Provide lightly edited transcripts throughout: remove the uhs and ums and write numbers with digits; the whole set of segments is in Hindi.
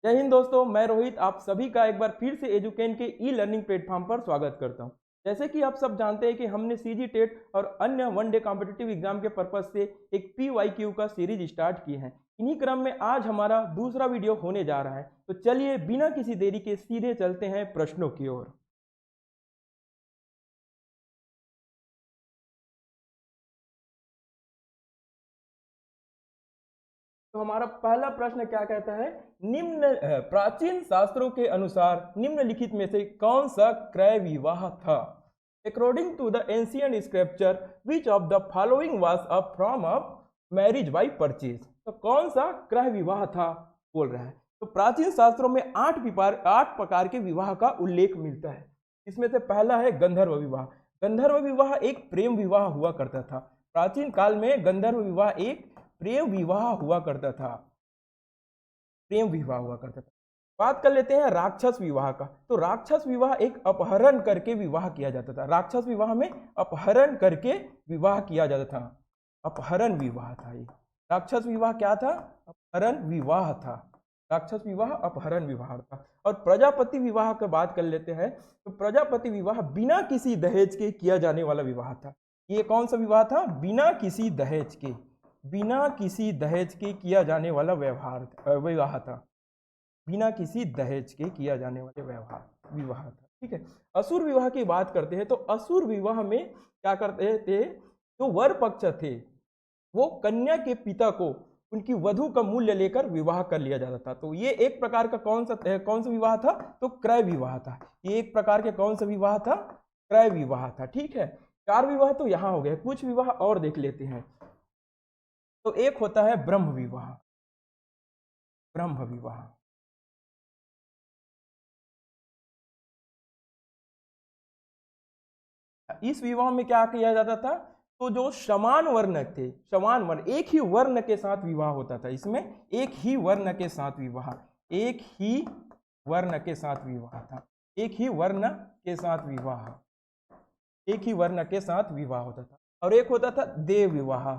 जय हिंद दोस्तों, मैं रोहित आप सभी का एक बार फिर से एजुकेन के ई लर्निंग प्लेटफॉर्म पर स्वागत करता हूं। जैसे कि आप सब जानते हैं कि हमने सीजी टेट और अन्य वन डे कॉम्पिटिटिव एग्जाम के पर्पज से एक पीवाईक्यू का सीरीज स्टार्ट की है। इन्हीं क्रम में आज हमारा दूसरा वीडियो होने जा रहा है। तो चलिए बिना किसी देरी के सीधे चलते हैं प्रश्नों की ओर। तो हमारा पहला प्रश्न क्या कहता है, प्राचीन शास्त्रों के अनुसार निम्नलिखित में से कौन सा क्रय विवाह था? According to the ancient scripture which of the following was a form of marriage by purchase. तो कौन सा क्रय विवाह था बोल रहा है। तो प्राचीन शास्त्रों में आठ प्रकार के विवाह का उल्लेख मिलता है। इसमें से पहला है गंधर्व विवाह। गंधर्व विवाह एक प्रेम विवाह हुआ करता था। प्राचीन काल में गंधर्व विवाह एक प्रेम विवाह हुआ करता था। प्रेम विवाह हुआ करता था। बात कर लेते हैं राक्षस विवाह का। तो राक्षस विवाह एक अपहरण करके विवाह किया जाता था। राक्षस विवाह में अपहरण करके विवाह किया जाता था। अपहरण विवाह था ये। राक्षस विवाह क्या था? अपहरण विवाह था। राक्षस विवाह अपहरण विवाह था। और प्रजापति विवाह की बात कर लेते हैं। तो प्रजापति विवाह बिना किसी दहेज के किया जाने वाला विवाह था। ये कौन सा विवाह था? बिना किसी दहेज के, बिना किसी दहेज के किया जाने वाला विवाह था। बिना किसी दहेज के किया जाने वाले विवाह था। ठीक है। असुर विवाह की बात करते हैं। तो असुर विवाह में क्या करते थे, जो वर पक्ष थे वो कन्या के पिता को उनकी वधु का मूल्य लेकर विवाह कर लिया जाता था। तो ये एक प्रकार का कौन सा विवाह था? तो क्रय विवाह था। ये एक प्रकार के कौन सा विवाह था? क्रय विवाह था। ठीक है। चार विवाह तो यहाँ हो गए, कुछ विवाह और देख लेते हैं। तो एक होता है ब्रह्म विवाह। ब्रह्म विवाह, इस विवाह में क्या किया जाता था? तो जो समान वर्ण थे, समान वर्ण, एक ही वर्ण के साथ विवाह होता था। इसमें एक ही वर्ण के साथ विवाह, एक ही वर्ण के साथ विवाह था। एक ही वर्ण के साथ विवाह, एक ही वर्ण के साथ विवाह होता था। और एक होता था देव विवाह।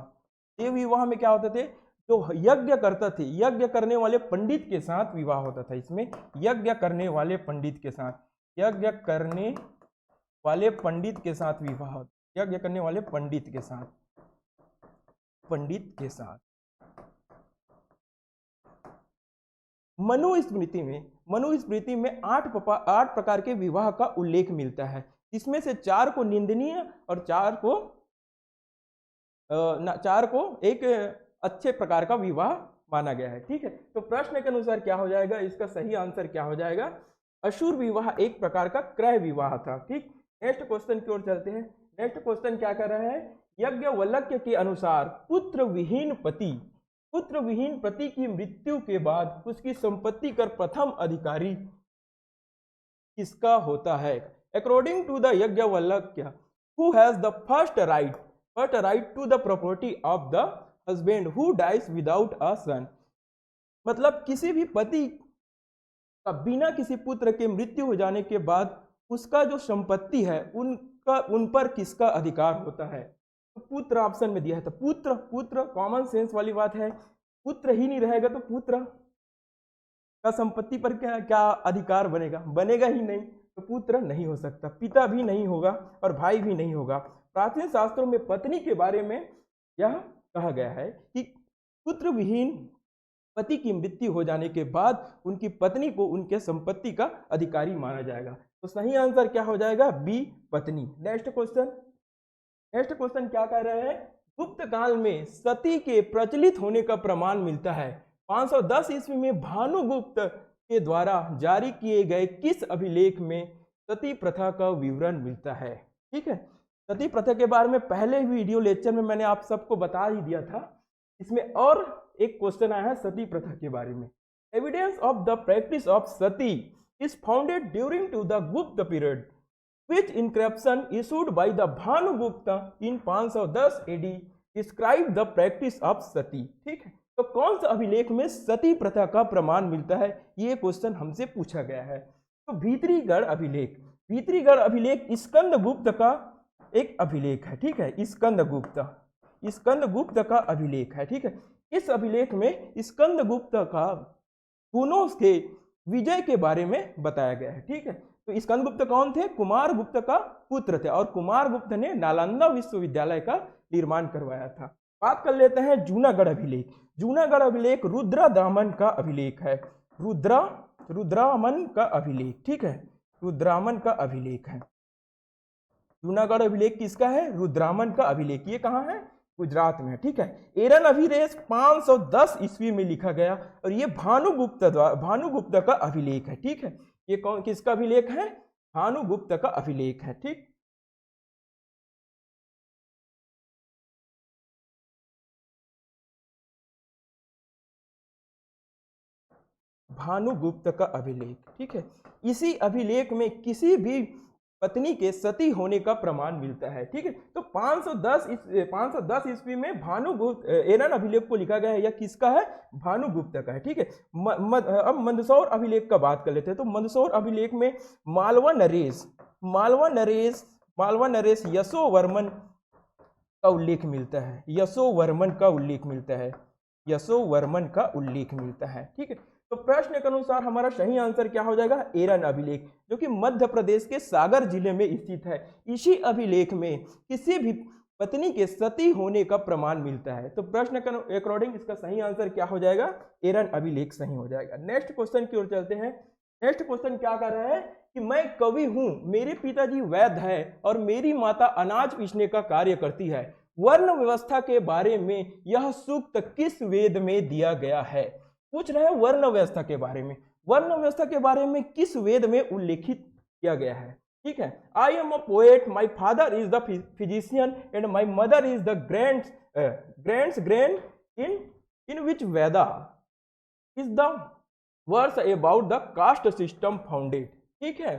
देव विवाह में क्या होते थे? जो यज्ञ करते थे, यज्ञ करने वाले पंडित के साथ विवाह होता था। इसमें यज्ञ करने वाले पंडित के साथ, यज्ञ करने वाले पंडित के साथ विवाह, यज्ञ करने वाले पंडित के साथ, पंडित के साथ। मनुस्मृति में आठ प्रकार के विवाह का उल्लेख मिलता है। इसमें से चार को निंदनीय और चार को एक अच्छे प्रकार का विवाह माना गया है। ठीक है। तो प्रश्न के अनुसार क्या हो जाएगा, इसका सही आंसर क्या हो जाएगा? असुर विवाह एक प्रकार का क्रय विवाह था। ठीक। नेक्स्ट क्वेश्चन की ओर चलते हैं। नेक्स्ट क्वेश्चन क्या कर रहा है? याज्ञवल्क्य के अनुसार पुत्र विहीन पति की मृत्यु के बाद उसकी संपत्ति का प्रथम अधिकारी किसका होता है? According to the Yajnavalkya, who has the first right to the property of the husband who dies without a son. मतलब किसी भी पति का बिना किसी पुत्र के मृत्यु हो जाने के बाद उसका जो संपत्ति है उन पर किसका अधिकार होता है? तो पुत्र ऑप्शन में दिया है। तो पुत्र कॉमन सेंस वाली बात है। पुत्र ही नहीं रहेगा तो पुत्र का संपत्ति पर क्या अधिकार बनेगा ही नहीं। तो पुत्र नहीं हो सकता, पिता भी नहीं होगा और भाई भी नहीं होगा। प्राचीन शास्त्रों में पत्नी के बारे में यह कहा गया है कि पुत्र विहीन पति की मृत्यु हो जाने के बाद उनकी पत्नी को उनके संपत्ति का अधिकारी माना जाएगा। तो सही आंसर क्या हो जाएगा? बी, पत्नी। नेक्स्ट क्वेश्चन क्या कह रहे हैं? गुप्त काल में सती के प्रचलित होने का प्रमाण मिलता है। 510 ईस्वी में भानुगुप्त के द्वारा जारी किए गए किस अभिलेख में सती प्रथा का विवरण मिलता है? ठीक है। सती प्रथा के बारे में पहले वीडियो लेक्चर में मैंने आप सबको बता ही दिया था। इसमें और एक क्वेश्चन आया है सती प्रथा के बारे में। Evidence of the practice of sati is founded during to the Gupta period which inscription issued by the Bhanugupta in 510 AD describe the practice of sati. ठीक है। तो कौन सा अभिलेख में सती प्रथा का प्रमाण मिलता है, ये क्वेश्चन हमसे पूछा गया है। तो भीतरीगढ़ अभिलेख स्कंदगुप्त का एक अभिलेख है। ठीक है। स्कंदगुप्त का अभिलेख है। ठीक है। इस अभिलेख में स्कंदगुप्त का हुनों के विजय के बारे में बताया गया है। ठीक है, तो स्कंदगुप्त कौन थे? कुमार गुप्त का पुत्र थे और कुमार गुप्त ने नालंदा विश्वविद्यालय का निर्माण करवाया था। बात कर लेते हैं जूनागढ़ अभिलेख। जूनागढ़ अभिलेख रुद्रदामन का अभिलेख है। रुद्रामन का अभिलेख, ठीक है, रुद्रामन का अभिलेख है। जूनागढ़ अभिलेख किसका है? रुद्रामन का अभिलेख। ये कहाँ है? गुजरात में। ठीक है, एरन अभिलेख 510 ईस्वी में लिखा गया और ये भानुगुप्त का अभिलेख है। ठीक है, ये कौन किसका अभिलेख है? भानुगुप्त का अभिलेख है। ठीक, भानुगुप्त का अभिलेख। ठीक है, इसी अभिलेख में किसी भी पत्नी के सती होने का प्रमाण मिलता है। ठीक है, तो 510 ईस्वी में भानुगुप्त एरन अभिलेख को लिखा गया है। यह किसका है? भानुगुप्त का है। ठीक है, अब मंदसौर अभिलेख का बात कर लेते हैं। तो मंदसौर अभिलेख में मालवा नरेश यशोवर्मन का उल्लेख मिलता है। यशोवर्मन का उल्लेख मिलता है। यशोवर्मन का उल्लेख मिलता है। ठीक है, तो प्रश्न के अनुसार हमारा सही आंसर क्या हो जाएगा? एरन अभिलेख, जो कि मध्य प्रदेश के सागर जिले में स्थित है। इसी अभिलेख में किसी भी पत्नी के सती होने का प्रमाण मिलता है। तो प्रश्न के अकॉर्डिंग इसका सही आंसर क्या हो जाएगा? एरन अभिलेख सही हो जाएगा। नेक्स्ट क्वेश्चन की ओर चलते हैं। नेक्स्ट क्वेश्चन क्या कर रहा है कि मैं कवि हूं, मेरे पिताजी वैद्य है और मेरी माता अनाज पीसने का कार्य करती है। वर्ण व्यवस्था के बारे में यह सूक्त किस वेद में दिया गया है? पूछ रहे हैं वर्ण व्यवस्था के बारे में। वर्ण व्यवस्था के बारे में किस वेद में उल्लेखित किया गया है? ठीक है, I am a poet, my father is the physician and my mother is the grand in which Veda is the verse about the caste system founded. ठीक है,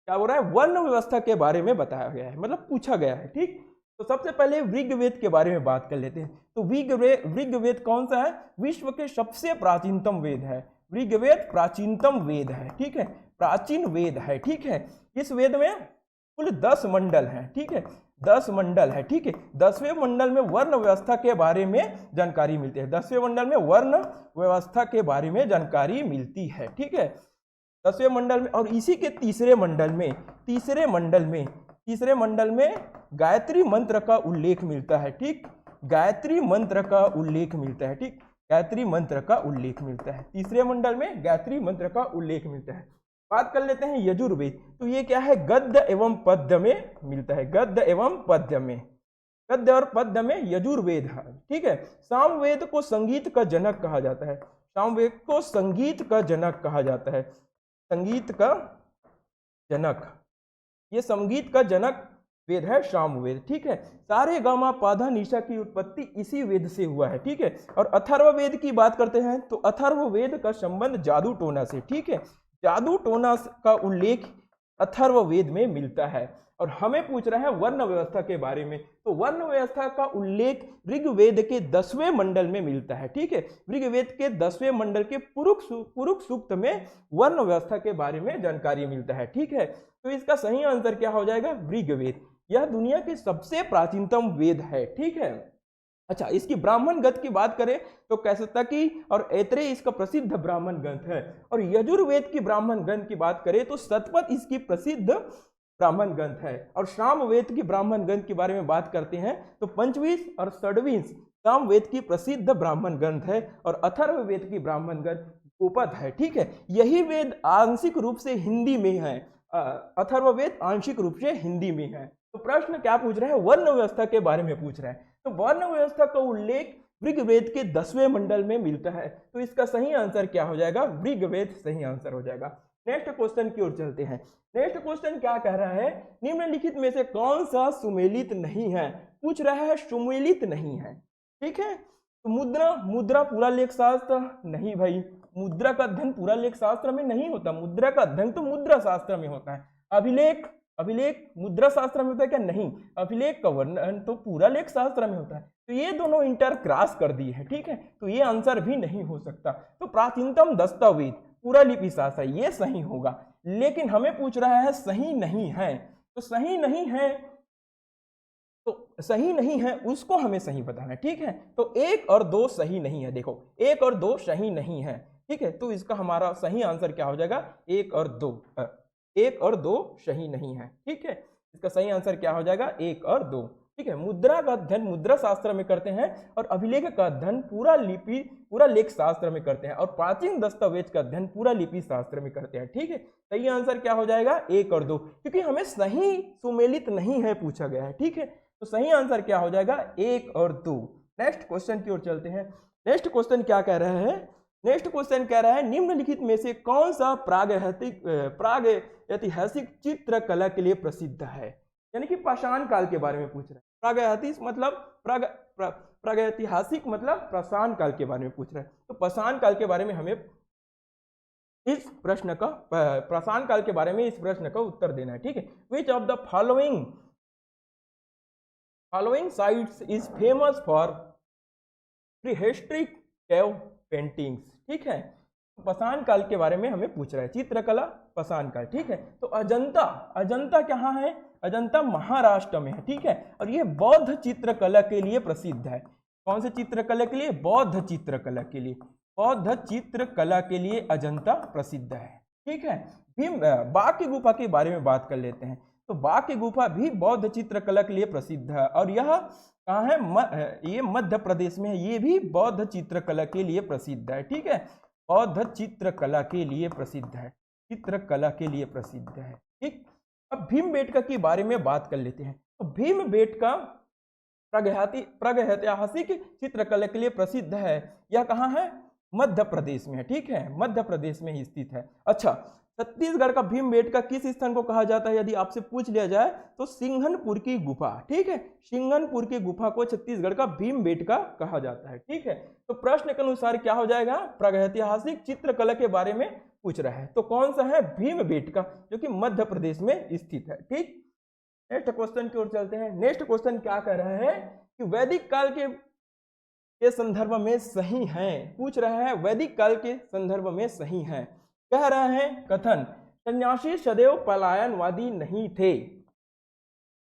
क्या बोल रहा है? वर्ण व्यवस्था के बारे में बताया गया है, मतलब पूछा गया है। ठीक, तो सबसे पहले ऋग्वेद के बारे में बात कर लेते हैं। तो ऋग्वेद कौन सा है? विश्व के सबसे प्राचीनतम वेद है। ऋग्वेद प्राचीनतम वेद है। ठीक है, प्राचीन वेद है। ठीक है, इस वेद में कुल 10 मंडल हैं। ठीक है, 10 मंडल है। ठीक है, 10वें मंडल में वर्ण व्यवस्था के बारे में जानकारी मिलती है। 10वें मंडल में वर्ण व्यवस्था के बारे में जानकारी मिलती है। ठीक है, 10वें मंडल में, और इसी के तीसरे मंडल में गायत्री मंत्र का उल्लेख मिलता है। ठीक, गायत्री मंत्र का उल्लेख मिलता है। ठीक, गायत्री मंत्र का उल्लेख मिलता है। तीसरे मंडल में गायत्री मंत्र का उल्लेख मिलता है। बात कर लेते हैं यजुर्वेद। तो ये क्या है? गद्य एवं पद्य में मिलता है। गद्य एवं पद्य में, गद्य और पद्य में यजुर्वेद है। ठीक है, सामवेद को संगीत का जनक कहा जाता है। सामवेद को संगीत का जनक कहा जाता है। संगीत का जनक, ये संगीत का जनक वेद है सामवेद। ठीक है, सारे गामा पाधा निशा की उत्पत्ति इसी वेद से हुआ है। ठीक है, और अथर्ववेद की बात करते हैं तो अथर्ववेद का संबंध जादू टोना से। ठीक है, जादू टोना का उल्लेख अथर्ववेद में मिलता है। और हमें पूछ रहा है वर्ण व्यवस्था के बारे में। तो वर्ण व्यवस्था का उल्लेख ऋग्वेद के 10वें मंडल में मिलता है। ठीक है, ऋग्वेद के 10वें मंडल के पुरुष सूक्त में वर्ण व्यवस्था के बारे में जानकारी मिलता है। ठीक है, तो इसका सही आंसर क्या हो जाएगा? ऋग्वेद। यह दुनिया के सबसे प्राचीनतम वेद है। ठीक है, अच्छा, इसकी ब्राह्मण ग्रंथ की बात करें तो कैसतकी और ऐत्रेय इसका प्रसिद्ध ब्राह्मण ग्रंथ है। और यजुर्वेद की ब्राह्मण ग्रंथ की बात करें तो शतपथ इसकी प्रसिद्ध ब्राह्मण ग्रंथ है। और सामवेद की ब्राह्मण ग्रंथ के बारे में बात करते हैं तो पंचवीं और षडवीं सामवेद की प्रसिद्ध ब्राह्मण ग्रंथ है। और अथर्ववेद की ब्राह्मण ग्रंथ गोपद है। ठीक है, यही वेद आंशिक रूप से हिंदी में है। अथर्ववेद आंशिक रूप से हिंदी में है। तो प्रश्न क्या पूछ रहे हैं? वर्ण व्यवस्था के बारे में पूछ रहे हैं। तो वर्ण व्यवस्था का उल्लेख ऋग्वेद के 10वें मंडल में मिलता है। तो इसका सही आंसर क्या हो जाएगा? ऋग्वेद सही आंसर हो जाएगा। नेक्स्ट क्वेश्चन की ओर चलते हैं। नेक्स्ट क्वेश्चन क्या कह रहा है? निम्नलिखित में से कौन सा सुमेलित नहीं है? पूछ रहा है सुमेलित नहीं है। ठीक है, तो मुद्रा पूरा लेख शास्त्र नहीं भाई, मुद्रा का अध्ययन पूरा लेख शास्त्र में नहीं होता। मुद्रा का अध्ययन तो मुद्रा शास्त्र में होता है। अभिलेख मुद्रा शास्त्र में होता है क्या? नहीं, अभिलेख का वर्णन तो पूरा लेख शास्त्र में होता है। तो ये दोनों इंटर क्रॉस कर दिए है। ठीक है, तो ये आंसर भी नहीं हो सकता। तो प्राचीनतम दस्तावेज पूरा लिपि शास्त्र, ये सही होगा। लेकिन हमें पूछ रहा है सही नहीं है। तो सही नहीं है उसको हमें सही बताना है। ठीक है, तो 1 और 2 सही नहीं है। देखो, 1 और 2 सही नहीं है। ठीक है। तो इसका हमारा सही आंसर क्या हो जाएगा, 1 और 2। 1 और 2 सही नहीं है, ठीक है। इसका सही आंसर क्या हो जाएगा, 1 और 2, ठीक है। मुद्रा का अध्ययन मुद्रा शास्त्र में करते हैं और अभिलेख का अध्ययन पूरा लेख शास्त्र में करते हैं और प्राचीन दस्तावेज का अध्ययन पूरा लिपि शास्त्र में करते हैं, ठीक है। सही आंसर क्या हो जाएगा, 1 और 2, क्योंकि हमें सही सुमेलित नहीं है पूछा गया है, ठीक है। तो सही आंसर क्या हो जाएगा, 1 और 2। नेक्स्ट क्वेश्चन की ओर चलते हैं। नेक्स्ट क्वेश्चन क्या कह रहा है, नेक्स्ट क्वेश्चन कह रहा है निम्नलिखित में से कौन सा प्रागैतिहासिक चित्रकला के लिए प्रसिद्ध है, यानी कि पाषाण काल के बारे में पूछ रहा है। प्रागैतिहासिक मतलब पाषाण काल के बारे में पूछ रहा है। तो पाषाण काल के बारे में हमें इस प्रश्न का पाषाण काल के बारे में इस प्रश्न का उत्तर देना है, ठीक है। विच of the following sites is famous for prehistoric cave paintings, ठीक है। पाषाण काल के बारे में हमें पूछ रहा है, चित्रकला पाषाण काल, ठीक है। तो अजंता कहाँ है, अजंता महाराष्ट्र में है, ठीक है। और ये बौद्ध चित्रकला के लिए प्रसिद्ध है। कौन से चित्रकला के लिए, बौद्ध चित्रकला के लिए, बौद्ध चित्रकला के लिए अजंता प्रसिद्ध है, ठीक है। बाघ की गुफा के बारे में बात कर लेते हैं। तो बाघ की गुफा भी बौद्ध चित्रकला के लिए प्रसिद्ध है और यह कहाँ है, ये मध्य प्रदेश में है। ये भी बौद्ध चित्रकला के लिए प्रसिद्ध है, ठीक है। बौद्ध चित्रकला के लिए प्रसिद्ध है, चित्रकला के लिए प्रसिद्ध है, ठीक। अब भीमबेटका के बारे में बात कर लेते हैं। तो भीमबेटका प्रागैतिहासिक चित्रकला के लिए प्रसिद्ध है। यह कहाँ है, मध्य प्रदेश में है, ठीक है, मध्य प्रदेश में ही स्थित है। अच्छा, छत्तीसगढ़ का भीमबेटका किस स्थान को कहा जाता है, यदि आपसे पूछ लिया जाए तो सिंघनपुर की गुफा, ठीक है। सिंघनपुर की गुफा को छत्तीसगढ़ का भीमबेटका कहा जाता है, ठीक है। तो प्रश्न के अनुसार क्या हो जाएगा, प्रागैतिहासिक चित्रकला के बारे में पूछ रहा है। तो कौन सा है, भीमबेटका, जो कि मध्य प्रदेश में स्थित है, ठीक। नेक्स्ट क्वेश्चन की ओर चलते हैं। नेक्स्ट क्वेश्चन क्या कह रहा है कि वैदिक काल के संदर्भ में सही है, पूछ रहा है वैदिक काल के संदर्भ में सही है। कह रहा है कथन, सन्यासी सदैव पलायनवादी नहीं थे।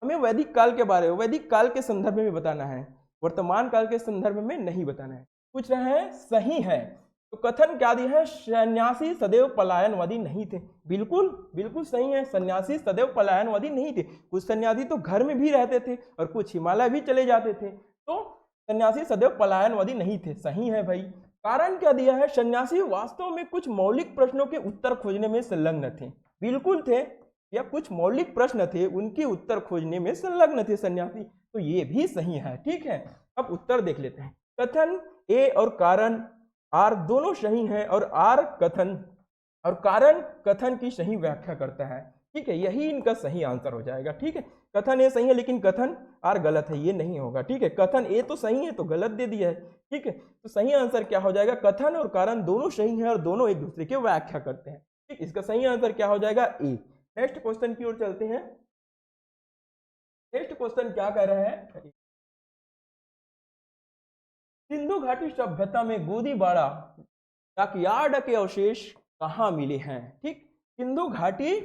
हमें वैदिक काल के बारे में, वैदिक काल के संदर्भ में बताना है, वर्तमान काल के संदर्भ में नहीं बताना है। पूछ रहे हैं सही है, तो कथन क्या दिया है, सन्यासी सदैव पलायनवादी नहीं थे। बिल्कुल बिल्कुल सही है, सन्यासी सदैव पलायनवादी नहीं थे। कुछ सन्यासी तो घर में भी रहते थे और कुछ हिमालय भी चले जाते थे, तो सन्यासी सदैव पलायनवादी नहीं थे, सही है भाई। कारण क्या दिया है, सन्यासी वास्तव में कुछ मौलिक प्रश्नों के उत्तर खोजने में संलग्न थे। बिल्कुल थे, या कुछ मौलिक प्रश्न थे उनके उत्तर खोजने में संलग्न थे सन्यासी, तो ये भी सही है, ठीक है। अब उत्तर देख लेते हैं। कथन ए और कारण आर दोनों सही हैं और आर कथन और कारण कथन की सही व्याख्या करता है, ठीक है। यही इनका सही आंसर हो जाएगा, ठीक है। कथन ए सही है लेकिन कथन आर गलत है, ये नहीं होगा, ठीक है। कथन ए तो सही है तो गलत दे दिया है, ठीक है। तो सही आंसर क्या हो जाएगा, कथन और कारण दोनों सही हैं और दोनों एक दूसरे की व्याख्या करते हैं, ठीक। इसका सही आंसर क्या हो जाएगा, ए। नेक्स्ट क्वेश्चन की ओर चलते हैं। नेक्स्ट क्वेश्चन क्या कह रहा है, सिंधु घाटी सभ्यता में गोदीबाड़ा डाकयार्ड के अवशेष कहाँ मिले हैं, ठीक। सिंधु घाटी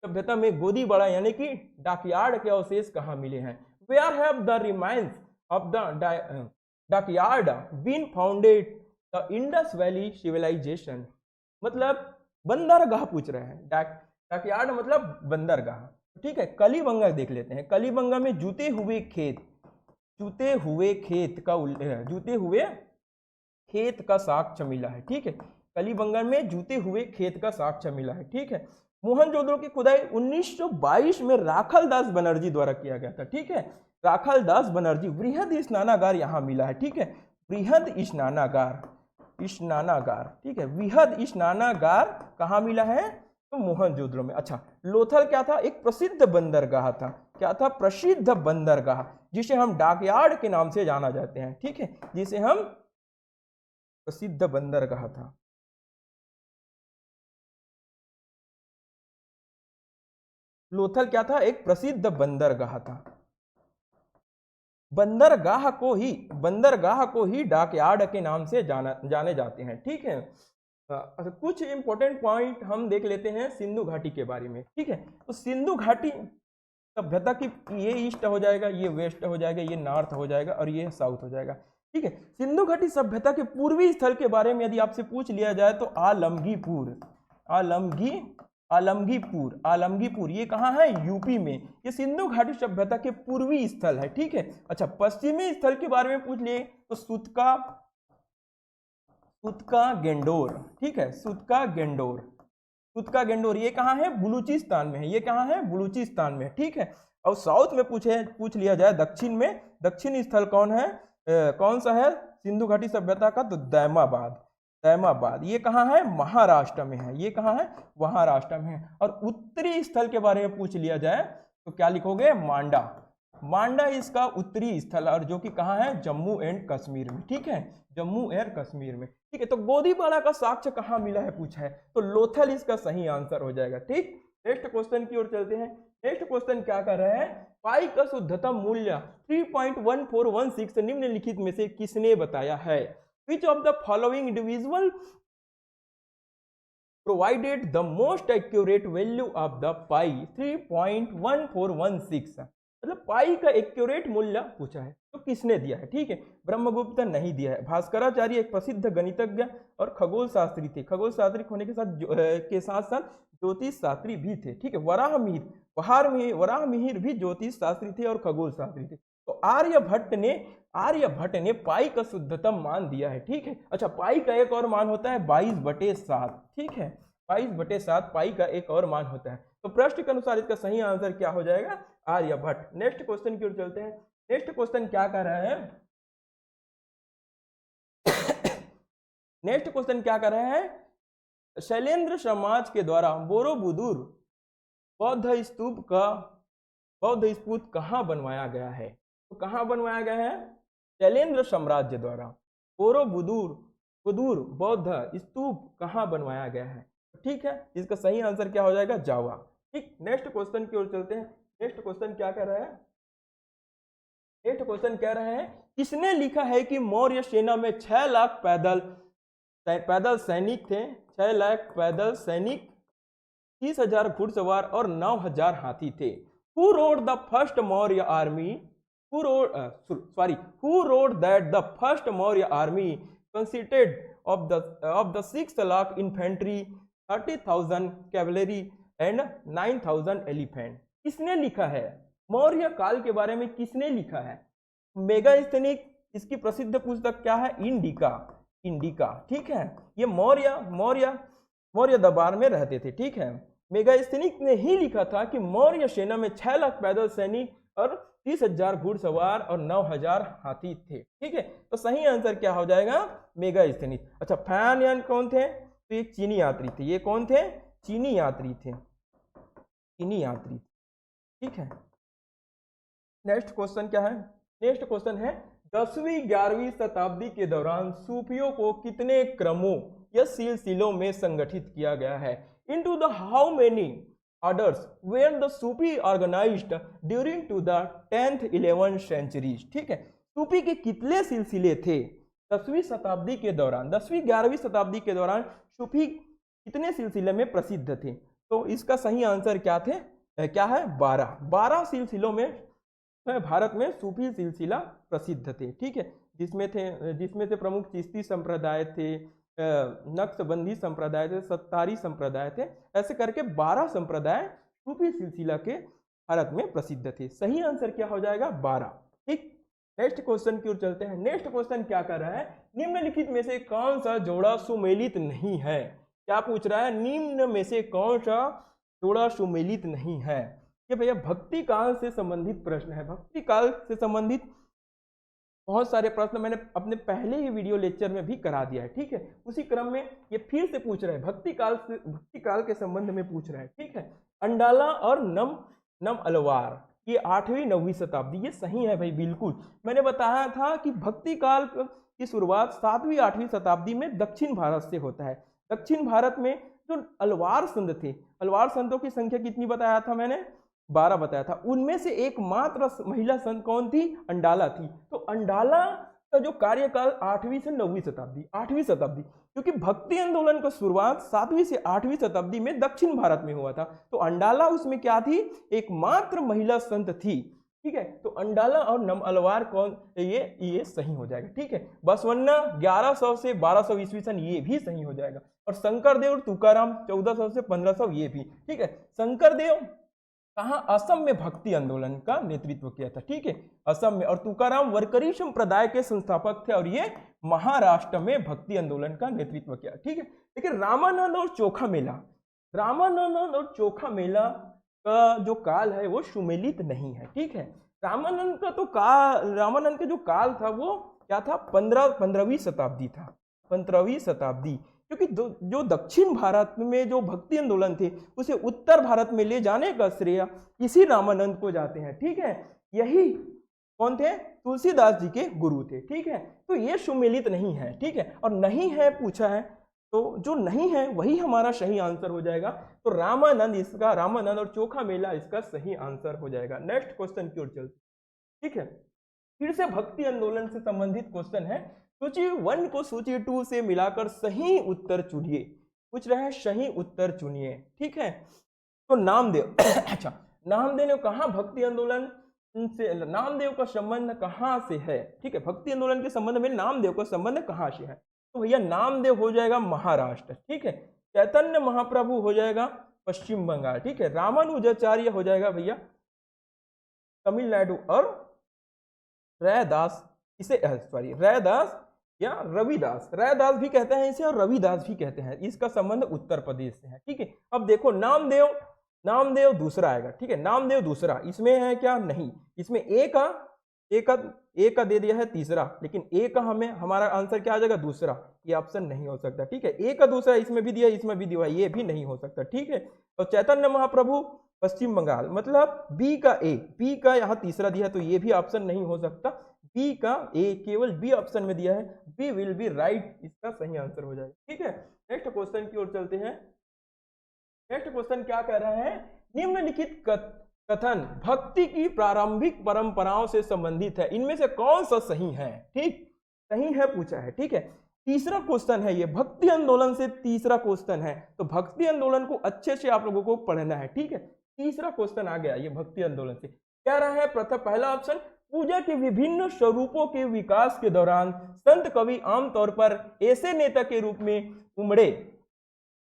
सभ्यता में गोदीबाड़ा यानी कि डाकयार्ड के अवशेष कहाँ मिले हैं। Where have the remains of the dockyard been founded the Indus valley civilisation, मतलब बंदरगाह पूछ रहे हैं। डाकयार्ड मतलब बंदरगाह, ठीक है। कलिबंगा देख लेते हैं। कलिबंगा में जूते हुए खेत का साक्ष्य मिला है, ठीक है। कलिबंगा में जूते हुए खेत का साक्ष्य मिला है, ठीक है। मोहनजोदड़ो की खुदाई 1922 में राखल दास बनर्जी द्वारा किया गया था, ठीक है। राखल दास बनर्जी, वृहद स्नानागार यहाँ मिला है, ठीक है। वृहद स्नानागार, ठीक है। वृहद स्नानागार कहाँ मिला है, तो मोहनजोदड़ो में। अच्छा, लोथल क्या था, एक प्रसिद्ध बंदरगाह था। क्या था, प्रसिद्ध बंदरगाह, जिसे हम डाकयार्ड के नाम से जाना जाते हैं, ठीक है, जिसे हम प्रसिद्ध बंदरगाह था। लोथल क्या था, एक प्रसिद्ध बंदरगाह था। बंदरगाह को ही डाकयार्ड के नाम से जाने जाते हैं, ठीक है। कुछ इंपॉर्टेंट पॉइंट हम देख लेते हैं सिंधु घाटी के बारे में, ठीक है। तो सिंधु घाटी सभ्यता की, ये ईस्ट हो जाएगा, ये वेस्ट हो जाएगा, ये नॉर्थ हो जाएगा और ये साउथ हो जाएगा। ठीक है। सिंधु घाटी सभ्यता के पूर्वी स्थल के बारे में यदि आपसे पूछ लिया जाए तो आलमगीपुर, आलमगीपुर ये कहाँ है? यूपी में। ये सिंधु घाटी सभ्यता के पूर्वी स्थल है, ठीक है। अच्छा, पश्चिमी स्थल के बारे में पूछ लिए तो सुतका गेंडोर, ठीक है, सुतका गेंडोर ये कहाँ है? बलूचिस्तान में है, ये कहाँ है? बलूचिस्तान में, ठीक है। और साउथ में पूछ लिया जाए दक्षिण में, दक्षिणी स्थल कौन है, कौन सा है सिंधु घाटी सभ्यता का? तो दैमाबाद ये कहाँ है? महाराष्ट्र में है, ये कहाँ है? महाराष्ट्र में है। और उत्तरी स्थल के बारे में पूछ लिया जाए तो क्या लिखोगे? मांडा इसका उत्तरी स्थल, और जो कि कहाँ है? जम्मू एंड कश्मीर में, ठीक है, जम्मू एंड कश्मीर में, ठीक है। तो गोदीपाड़ा का साक्ष्य कहाँ मिला है पूछा है, तो लोथल इसका सही आंसर हो जाएगा, ठीक। नेक्स्ट क्वेश्चन की ओर चलते हैं। नेक्स्ट क्वेश्चन क्या कर रहे हैं? पाई का शुद्धतम मूल्य 3.1416 निम्नलिखित में से किसने बताया है? Which of the following individual provided the most accurate value of the pi 3.1416? मतलब पाई का एक्यूरेट मूल्य पूछा है, तो किसने दिया है? ठीक है, ब्रह्मगुप्त नहीं दिया है। भास्कराचार्य एक प्रसिद्ध गणितज्ञ और खगोल शास्त्री थे, खगोल शास्त्री होने के साथ साथ ज्योतिष शास्त्री भी थे, ठीक है। वराहमिहिर भी ज्योतिष शास्त्री थे और खगोल शास्त्री थे। तो आर्यभट्ट ने पाई का शुद्धतम मान दिया है, ठीक है। अच्छा, पाई का एक और मान होता है 22/7, ठीक है, 22/7 पाई का एक और मान होता है। तो प्रश्न के अनुसार इसका सही आंसर क्या हो जाएगा? आर्यभट्ट। नेक्स्ट क्वेश्चन की ओर चलते हैं। नेक्स्ट क्वेश्चन क्या कर रहा है? नेक्स्ट क्वेश्चन क्या कर रहे हैं? शैलेंद्र समाज के द्वारा बोरोबुदुर बौद्ध स्तूप कहाँ बनवाया गया है? तो कहाँ बनवाया गया है? शैलेंद्र साम्राज्य द्वारा बोरोबुदुर बौद्ध स्तूप कहाँ बनवाया गया है? ठीक है, इसका सही आंसर क्या हो जाएगा? जावा, ठीक। नेक्स्ट क्वेश्चन की ओर चलते हैं। नेक्स्ट क्वेश्चन क्या कर रहा है? नेक्स्ट क्वेश्चन कह रहे हैं, किसने लिखा है कि मौर्य सेना में 6 लाख पैदल सैनिक थे? 6 लाख पैदल सैनिक, 30,000 घुड़सवार और 9,000 हाथी थे। Who wrote the first Maurya army? Who wrote that the first Maurya army consisted of the 6 lakh infantry, 30,000 cavalry and 9,000 elephant? किसने लिखा है? मौर्य काल के बारे में किसने लिखा है? मेगास्थनीक, इसकी प्रसिद्ध पुस्तक क्या है? इंडिका, ठीक है। ये मौर्य दरबार में रहते थे, ठीक है। मेगास्थनीक ने ही लिखा था कि मौर्य सेना में 6 लाख पैदल सैनिक और 30,000 घुड़सवार और 9,000 हाथी थे, ठीक है। तो सही आंसर क्या हो जाएगा? मेगास्थनीक। अच्छा, फयानयान कौन थे? तो ये चीनी यात्री थे। ये कौन थे? चीनी यात्री थे, ठीक है। नेक्स्ट क्वेश्चन क्या है? नेक्स्ट क्वेश्चन है, 10वीं-11वीं शताब्दी के दौरान सूफियों को कितने क्रमों या सिलसिलों में संगठित किया गया है? Into the how many orders were the Sufi organized during to the 10th-11th centuries? ठीक है, सूफी के कितने सिलसिले थे 10वीं शताब्दी के दौरान? 10वीं-11वीं शताब्दी के दौरान सूफी कितने सिलसिले में प्रसिद्ध थे? तो इसका सही आंसर क्या है? 12 सिलसिलों में भारत में सूफी सिलसिला प्रसिद्ध थे, ठीक है। जिसमें से प्रमुख चिश्ती संप्रदाय थे, नक्शबंदी संप्रदाय थे, सत्तारी संप्रदाय थे। ऐसे करके 12 संप्रदाय सूफी सिलसिला के भारत में प्रसिद्ध थे। सही आंसर क्या हो जाएगा? 12, ठीक। नेक्स्ट क्वेश्चन की ओर चलते हैं। नेक्स्ट क्वेश्चन क्या कर रहा है? निम्नलिखित में से कौन सा जोड़ा सुमेलित नहीं है? क्या पूछ रहा है? निम्न में से कौन सा जोड़ा सुमेलित नहीं है? ये भैया भक्ति काल से संबंधित प्रश्न है। भक्ति काल से संबंधित बहुत सारे प्रश्न मैंने अपने पहले ही वीडियो लेक्चर में भी करा दिया है, ठीक है। उसी क्रम में ये फिर से पूछ रहा है, भक्ति काल के संबंध में पूछ रहा है, ठीक है। अंडाला और नम अलवार, ये 8वीं-9वीं शताब्दी, ये सही है भाई, बिल्कुल। मैंने बताया था कि भक्ति काल की शुरुआत 7वीं-8वीं शताब्दी में दक्षिण भारत से होता है। दक्षिण भारत में जो अलवार संत थे, अलवार संतों की संख्या कितनी बताया था मैंने? 12 बताया था। उनमें से एकमात्र महिला संत कौन थी? अंडाला थी। तो अंडाला का जो कार्यकाल 8वीं से 9वीं शताब्दी, 8वीं शताब्दी, क्योंकि भक्ति आंदोलन का शुरुआत 7वीं से 8वीं शताब्दी में दक्षिण भारत में हुआ था। तो अंडाला उसमें क्या थी? एकमात्र महिला संत थी ठीक है। तो अंडाला और नम अलवार कौन, ये सही हो जाएगा। ठीक है। बसवन्ना 1100 से 1200 ईस्वी सन, ये भी सही हो जाएगा। और शंकरदेव और तुकाराम 1400 से 1500, ये भी ठीक है। शंकरदेव कहाँ, असम में भक्ति आंदोलन का नेतृत्व किया था। ठीक है, असम में। और तुकाराम वरकरी संप्रदाय के संस्थापक थे और ये महाराष्ट्र में भक्ति आंदोलन का नेतृत्व किया। ठीक है। लेकिन रामानंद और चोखा मेला, रामानंद और चोखा मेला का जो काल है वो सुमेलित नहीं है। ठीक है। रामानंद का तो रामानंद का जो काल था वो क्या था, 15वीं शताब्दी था, 15वीं शताब्दी। क्योंकि जो दक्षिण भारत में जो भक्ति आंदोलन थे उसे उत्तर भारत में ले जाने का श्रेय इसी रामानंद को जाते हैं। ठीक है। यही कौन थे, तुलसीदास जी के गुरु थे। ठीक है। तो ये सुमेलित नहीं है। ठीक है। और नहीं है पूछा है, तो जो नहीं है वही हमारा सही आंसर हो जाएगा। तो रामानंद, इसका रामानंद और चोखा मेला इसका सही आंसर हो जाएगा। नेक्स्ट क्वेश्चन की ओर चलते। ठीक है। फिर से भक्ति आंदोलन से संबंधित क्वेश्चन है। सूची 1 को सूची 2 से मिलाकर सही उत्तर चुनिए। पूछ रहा है सही उत्तर चुनिए। ठीक है। तो नामदेव अच्छा, नामदेव ने कहा भक्ति आंदोलन से, नामदेव का संबंध कहां से है। ठीक है। भक्ति आंदोलन के संबंध में नामदेव का संबंध कहां से है, तो भैया नामदेव हो जाएगा महाराष्ट्र। ठीक है। चैतन्य महाप्रभु हो जाएगा पश्चिम बंगाल। ठीक है। रामानुजाचार्य हो जाएगा भैया तमिलनाडु। और रैदास, इसे सॉरी रैदास या रविदास, रैदास भी कहते हैं इसे और रविदास भी कहते हैं, इसका संबंध उत्तर प्रदेश से है। ठीक है। अब देखो नामदेव, नामदेव दूसरा आएगा। ठीक है। नामदेव दूसरा, इसमें है क्या, नहीं, इसमें एक का दे दिया है तीसरा, लेकिन ए का हमें हमारा आंसर क्या आ जाएगा, दूसरा। ये ऑप्शन नहीं हो सकता। ठीक है। ए का दूसरा इसमें भी दिया, इसमें भी दिया, ये भी नहीं हो सकता। ठीक है। और चैतन्य महाप्रभु पश्चिम बंगाल, मतलब बी का ए, बी का यहाँ तीसरा दिया है तो ये भी ऑप्शन नहीं हो सकता। बी का ए, केवल बी ऑप्शन में दिया है, बी विल बी राइट, इसका सही आंसर हो जाएगा। ठीक है। नेक्स्ट क्वेश्चन की ओर चलते हैं। नेक्स्ट क्वेश्चन क्या कह रहा है, निम्नलिखित कथन भक्ति की प्रारंभिक परंपराओं से संबंधित है, इनमें से कौन सा सही है। ठीक, सही है पूछा है। ठीक है। तीसरा क्वेश्चन है ये, भक्ति आंदोलन से तीसरा क्वेश्चन है, तो भक्ति आंदोलन को अच्छे से आप लोगों को पढ़ना है। ठीक है। तीसरा क्वेश्चन आ गया ये भक्ति आंदोलन से, क्या रहा है, पहला ऑप्शन, पूजा के विभिन्न स्वरूपों के विकास के दौरान संत कवि आमतौर पर ऐसे नेता के रूप में उमड़े,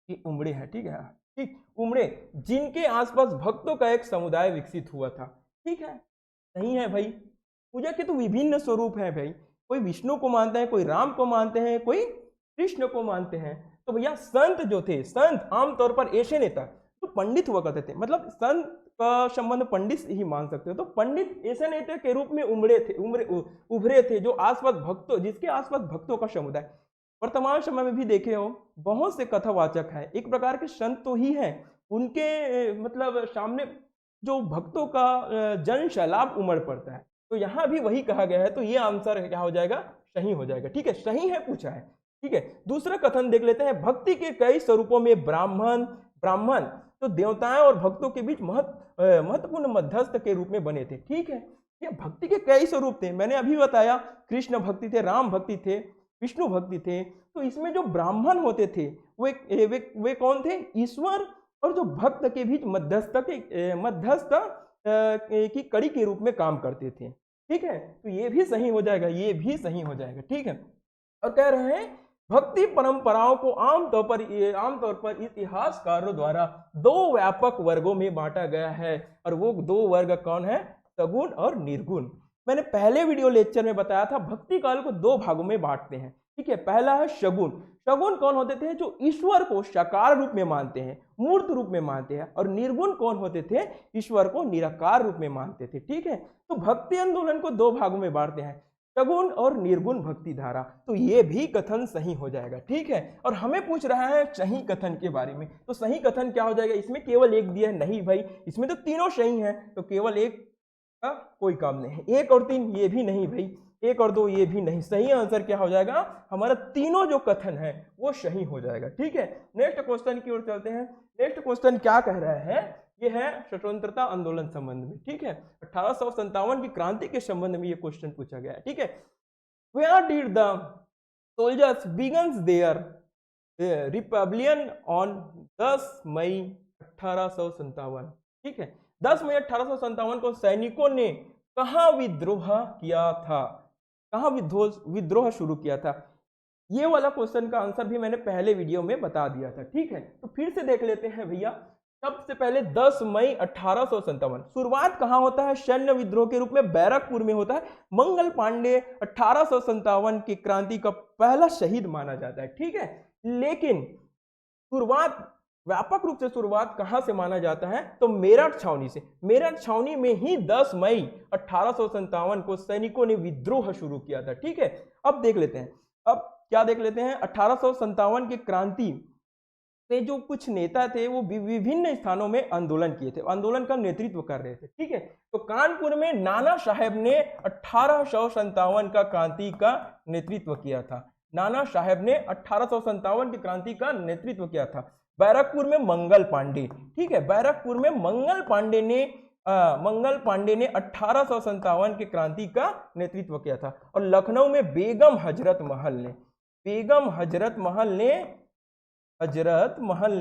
है। ठीक है। ठीक, उमड़े जिनके आसपास भक्तों का एक समुदाय विकसित हुआ था। ठीक है, सही है भाई। पूजा के तो विभिन्न स्वरूप हैं भाई, कोई विष्णु को मानते हैं, कोई राम को मानते हैं, कोई कृष्ण को मानते हैं। तो भैया संत जो थे, संत आमतौर पर ऐसे नेता तो पंडित हुआ करते थे, मतलब संत का संबंध पंडित ही मान सकते हो, तो पंडित ऐसे नेता के रूप में उभरे थे जो आसपास भक्तों, जिसके आसपास भक्तों का समुदाय। वर्तमान समय में भी देखे हो बहुत से कथावाचक हैं, एक प्रकार के संत तो ही हैं, उनके मतलब सामने जो भक्तों का जन सैलाब उमड़ पड़ता है। तो यहाँ भी वही कहा गया है, तो ये आंसर क्या हो जाएगा, सही हो जाएगा। ठीक है, सही है पूछा है। ठीक है। दूसरा कथन देख लेते हैं, भक्ति के कई स्वरूपों में ब्राह्मण तो देवताओं और भक्तों के बीच महत्वपूर्ण मध्यस्थ के रूप में बने थे। ठीक है। ये भक्ति के कई स्वरूप थे, मैंने अभी बताया, कृष्ण भक्ति थे, राम भक्ति थे, विष्णु भक्ति थे। तो इसमें जो ब्राह्मण होते थे वे कौन थे, ईश्वर और जो भक्त के बीच मध्यस्थ की कड़ी के रूप में काम करते थे। ठीक है। तो ये भी सही हो जाएगा, ये भी सही हो जाएगा। ठीक है। और कह रहे हैं भक्ति परंपराओं को आमतौर पर इतिहासकारों द्वारा दो व्यापक वर्गों में बांटा गया है, और वो दो वर्ग कौन है, सगुण और निर्गुण। मैंने पहले वीडियो लेक्चर में बताया था भक्ति काल को दो भागों में बांटते हैं। ठीक है। पहला है सगुण। सगुण कौन होते थे, जो ईश्वर को साकार रूप में मानते हैं, मूर्त रूप में मानते हैं। और निर्गुण कौन होते थे, ईश्वर को निराकार रूप में मानते थे। ठीक है। तो भक्ति आंदोलन को दो भागों में बांटते हैं, सगुण और निर्गुण भक्ति धारा। तो ये भी कथन सही हो जाएगा। ठीक है। और हमें पूछ रहा है सही कथन के बारे में, तो सही कथन क्या हो जाएगा, इसमें केवल एक दिया है, नहीं भाई इसमें तो तीनों सही हैं, तो केवल एक का कोई काम नहीं है। 1 और 3 ये भी नहीं भाई, 1 और 2 ये भी नहीं। सही आंसर क्या हो जाएगा, हमारा तीनों जो कथन है वो सही हो जाएगा। ठीक है। नेक्स्ट क्वेश्चन की ओर चलते हैं। नेक्स्ट क्वेश्चन क्या कह रहा है, ये है स्वतंत्रता आंदोलन संबंध में। ठीक है। 1857 की क्रांति के संबंध में ये क्वेश्चन पूछा गया है। ठीक है। Where did the soldiers begins their rebellion on 10 मई 1857? ठीक है। 10 मई 1857 को सैनिकों ने कहाँ विद्रोह किया था, कहाँ विद्रोह शुरू किया था? ये वाला क्वेश्चन का आंसर भी मैंने पहले वीडियो में बता दिया था, ठीक है। तो फिर से देख लेते हैं भैया। सबसे पहले 10 मई 1857 शुरुआत कहाँ होता है? सैन्य विद्रोह के रूप में बैरकपुर में होता है। मंगल पांडे 1857 की क्रांति का पहला शहीद माना जाता है, ठीक है। लेकिन शुरुआत, व्यापक रूप से शुरुआत कहां से माना जाता है? तो मेरठ छावनी से। मेरठ छावनी में ही 10 मई 1857 को सैनिकों ने विद्रोह शुरू किया था, ठीक है। अब देख लेते हैं, अब क्या देख लेते हैं? 1857 की क्रांति में जो कुछ नेता थे वो विभिन्न स्थानों में आंदोलन किए थे, आंदोलन का नेतृत्व कर रहे थे, ठीक है। तो कानपुर में नाना साहेब ने 1857 का क्रांति का नेतृत्व किया था। नाना साहेब ने 1857 की क्रांति का नेतृत्व किया था। बैरकपुर में मंगल पांडे, ठीक है, बैरकपुर में मंगल पांडे ने 1857 की क्रांति का नेतृत्व किया था। और लखनऊ में बेगम हजरत महल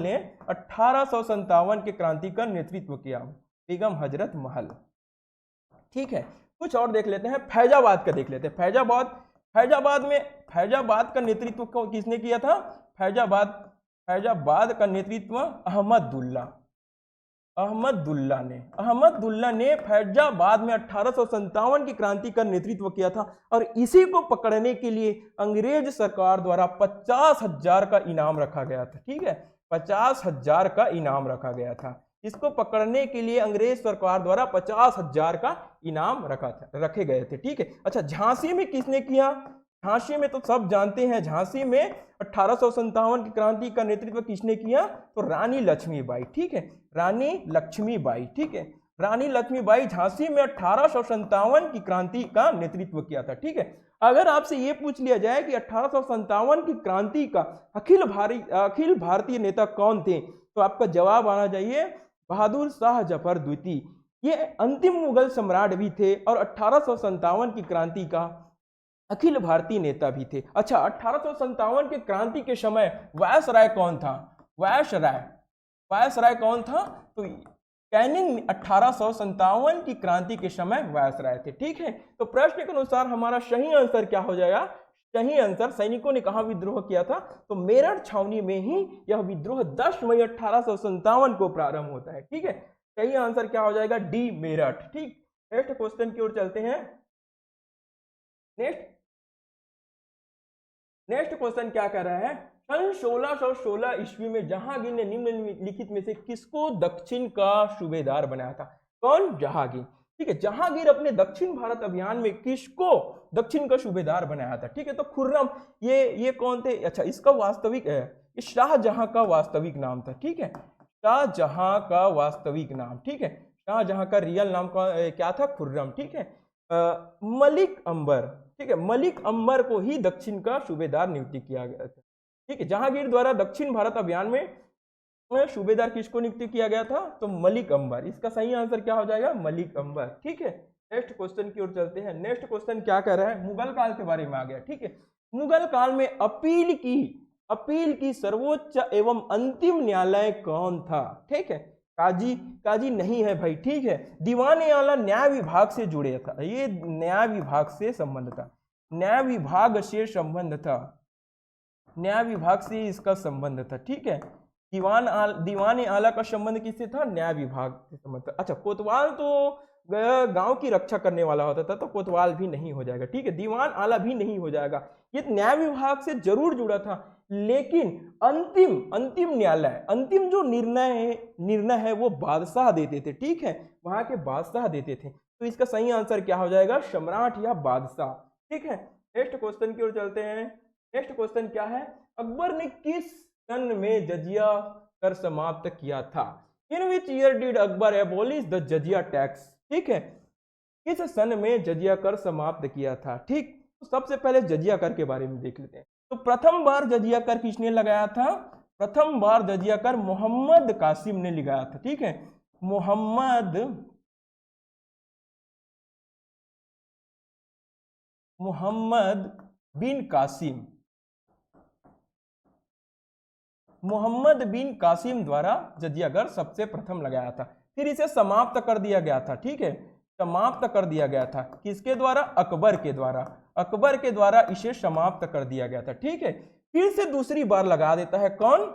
ने 1857 की क्रांति का नेतृत्व किया। बेगम हजरत महल, ठीक है। कुछ और देख लेते हैं, फैजाबाद का देख लेते हैं। फैजाबाद का नेतृत्व किसने किया था? फैजाबाद का नेतृत्व अहमदुल्ला ने फैजाबाद में 1857 की क्रांति का नेतृत्व किया था। और इसी को पकड़ने के लिए अंग्रेज सरकार द्वारा 50,000 का इनाम रखा गया था, ठीक है। 50,000 का इनाम रखा गया था। इसको पकड़ने के लिए अंग्रेज सरकार द्वारा 50,000 का इनाम रखे गए थे, ठीक है। अच्छा, झांसी में किसने किया? झांसी में तो सब जानते हैं, झांसी में 1857 की क्रांति का नेतृत्व किसने किया? तो रानी लक्ष्मीबाई, ठीक है, रानी लक्ष्मीबाई, ठीक है। रानी लक्ष्मीबाई झांसी में 1857 की क्रांति का नेतृत्व किया था, ठीक है। अगर आपसे ये पूछ लिया जाए कि 1857 की क्रांति का अखिल भारतीय नेता कौन थे, तो आपका जवाब आना चाहिए बहादुर शाह जफर द्वितीय। ये अंतिम मुगल सम्राट भी थे और 1857 की क्रांति का अखिल भारतीय नेता भी थे। अच्छा, 1857 के क्रांति के समय वायसराय कौन था? वायसराय कौन था? तो कैनिंग 1857 की क्रांति के समय वायसराय थे, ठीक है। तो प्रश्न के अनुसार हमारा सही आंसर क्या हो जाएगा? सही आंसर, सैनिकों ने कहां विद्रोह किया था? तो मेरठ छावनी में ही यह विद्रोह 10 मई 1857 को प्रारंभ होता है, ठीक है। सही आंसर क्या हो जाएगा? डी, मेरठ, ठीक। नेक्स्ट क्वेश्चन की ओर चलते हैं। नेक्स्ट क्वेश्चन क्या कह रहा है? सन 1616 ईस्वी में जहांगीर ने निम्नलिखित में से किसको दक्षिण का सूबेदार बनाया था? कौन? जहांगीर, ठीक है। जहांगीर अपने दक्षिण भारत अभियान में किसको दक्षिण का सूबेदार बनाया था? ठीक है। तो खुर्रम, ये कौन थे? अच्छा, इसका वास्तविक शाहजहां का वास्तविक नाम था, ठीक है। शाहजहां का वास्तविक नाम, ठीक है। शाहजहां का रियल नाम क्या था? खुर्रम, ठीक है। मलिक अंबर, ठीक है, मलिक अंबर को ही दक्षिण का सूबेदार नियुक्त किया गया था, ठीक है। जहांगीर द्वारा दक्षिण भारत अभियान में सूबेदार किसको नियुक्त किया गया था? तो मलिक अंबर। इसका सही आंसर क्या हो जाएगा? मलिक अंबर, ठीक है। नेक्स्ट क्वेश्चन की ओर चलते हैं। नेक्स्ट क्वेश्चन क्या कह रहा है? मुगल काल के बारे में आ गया, ठीक है। मुगल काल में अपील की सर्वोच्च एवं अंतिम न्यायालय कौन था? ठीक है, काजी नहीं है भाई, ठीक है। दीवान आला न्याय विभाग से जुड़े था, ये न्याय विभाग से संबंध था, न्याय विभाग से संबंध था, न्याय विभाग से इसका संबंध था, ठीक है। दीवान आला का संबंध किससे था? न्याय विभाग से संबंध था। अच्छा, कोतवाल तो गांव की रक्षा करने वाला होता था, तो कोतवाल भी नहीं हो जाएगा, ठीक है। दीवान आला भी नहीं हो जाएगा, ये न्याय विभाग से जरूर जुड़ा था, लेकिन अंतिम न्यायालय, अंतिम जो निर्णय है वो बादशाह देते थे, ठीक है, वहां के बादशाह देते थे। तो इसका सही आंसर क्या हो जाएगा? सम्राट या बादशाह, ठीक है। नेक्स्ट क्वेश्चन की ओर चलते हैं। नेक्स्ट क्वेश्चन क्या है? अकबर ने किस सन में जजिया कर समाप्त किया था? In which year did Akbar abolish the jizya tax? ठीक है, किस सन में जजिया कर समाप्त किया था? ठीक, तो सबसे पहले जजिया कर के बारे में देख लेते हैं। तो प्रथम बार जजिया कर किसने लगाया था? प्रथम बार जजिया कर मोहम्मद कासिम ने लगाया था, ठीक है। मोहम्मद बिन कासिम द्वारा जजिया कर सबसे प्रथम लगाया था, फिर इसे समाप्त कर दिया गया था, ठीक है। समाप्त कर दिया गया था। किसके द्वारा? अकबर के द्वारा। अकबर के द्वारा इसे समाप्त कर दिया गया था। ठीक है, फिर से दूसरी बार लगा देता है कौन?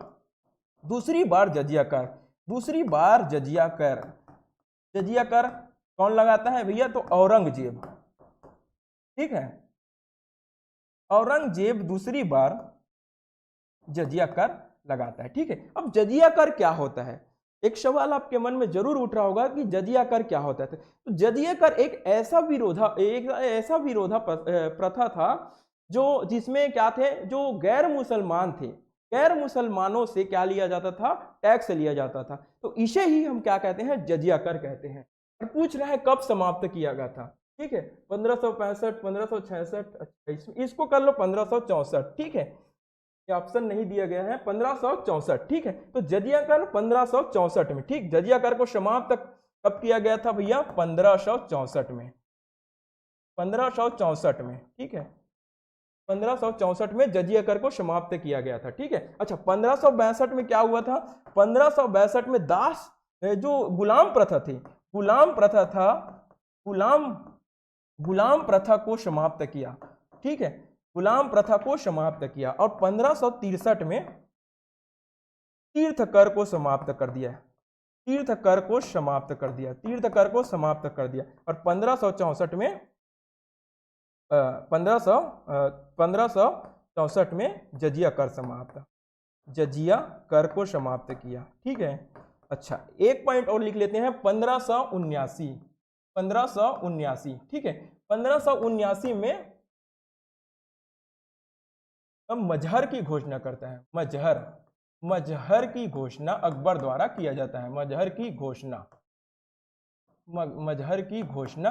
दूसरी बार जजिया कर। दूसरी बार जजिया कर। जजिया कर कौन लगाता है भैया? तो औरंगजेब। ठीक है, औरंगजेब दूसरी बार जजिया कर लगाता है। ठीक है, अब जजिया कर क्या होता है? एक सवाल आपके मन में जरूर उठ रहा होगा कि जजिया कर क्या होता है। तो जजिया कर एक ऐसा विरोधा प्रथा था जो जिसमें क्या थे, जो गैर मुसलमान थे, गैर मुसलमानों से क्या लिया जाता था? टैक्स लिया जाता था। तो इसे ही हम क्या कहते हैं? जजिया कर कहते हैं। और पूछ रहा है कब समाप्त किया गया था। ठीक है, 1565, 1566, इसको कर लो 1564। ठीक है, ये ऑप्शन नहीं दिया गया है, 1564। ठीक है, तो जजिया कर 1564 में। ठीक, जजिया कर को समाप्त कब किया गया था भैया? 1564 में। 1564 में। ठीक है, 1564 में जजिया कर को समाप्त किया गया था। ठीक है, अच्छा 1562 में क्या हुआ था? 1562 में दास जो गुलाम प्रथा थी, गुलाम प्रथा था, गुलाम प्रथा को समाप्त किया। ठीक है, गुलाम प्रथा को समाप्त किया। और 1563 में तीर्थ कर को समाप्त कर दिया। तीर्थ कर को समाप्त कर दिया। तीर्थ कर को समाप्त कर दिया। और 1564 में 1564 में जजिया कर समाप्त, जजिया कर को समाप्त किया। ठीक है, अच्छा एक पॉइंट और लिख लेते हैं, 1579। 1579। ठीक है, 1579 में मजहर की घोषणा करता है। मजहर की घोषणा अकबर द्वारा किया जाता है। मजहर की घोषणा, मजहर की घोषणा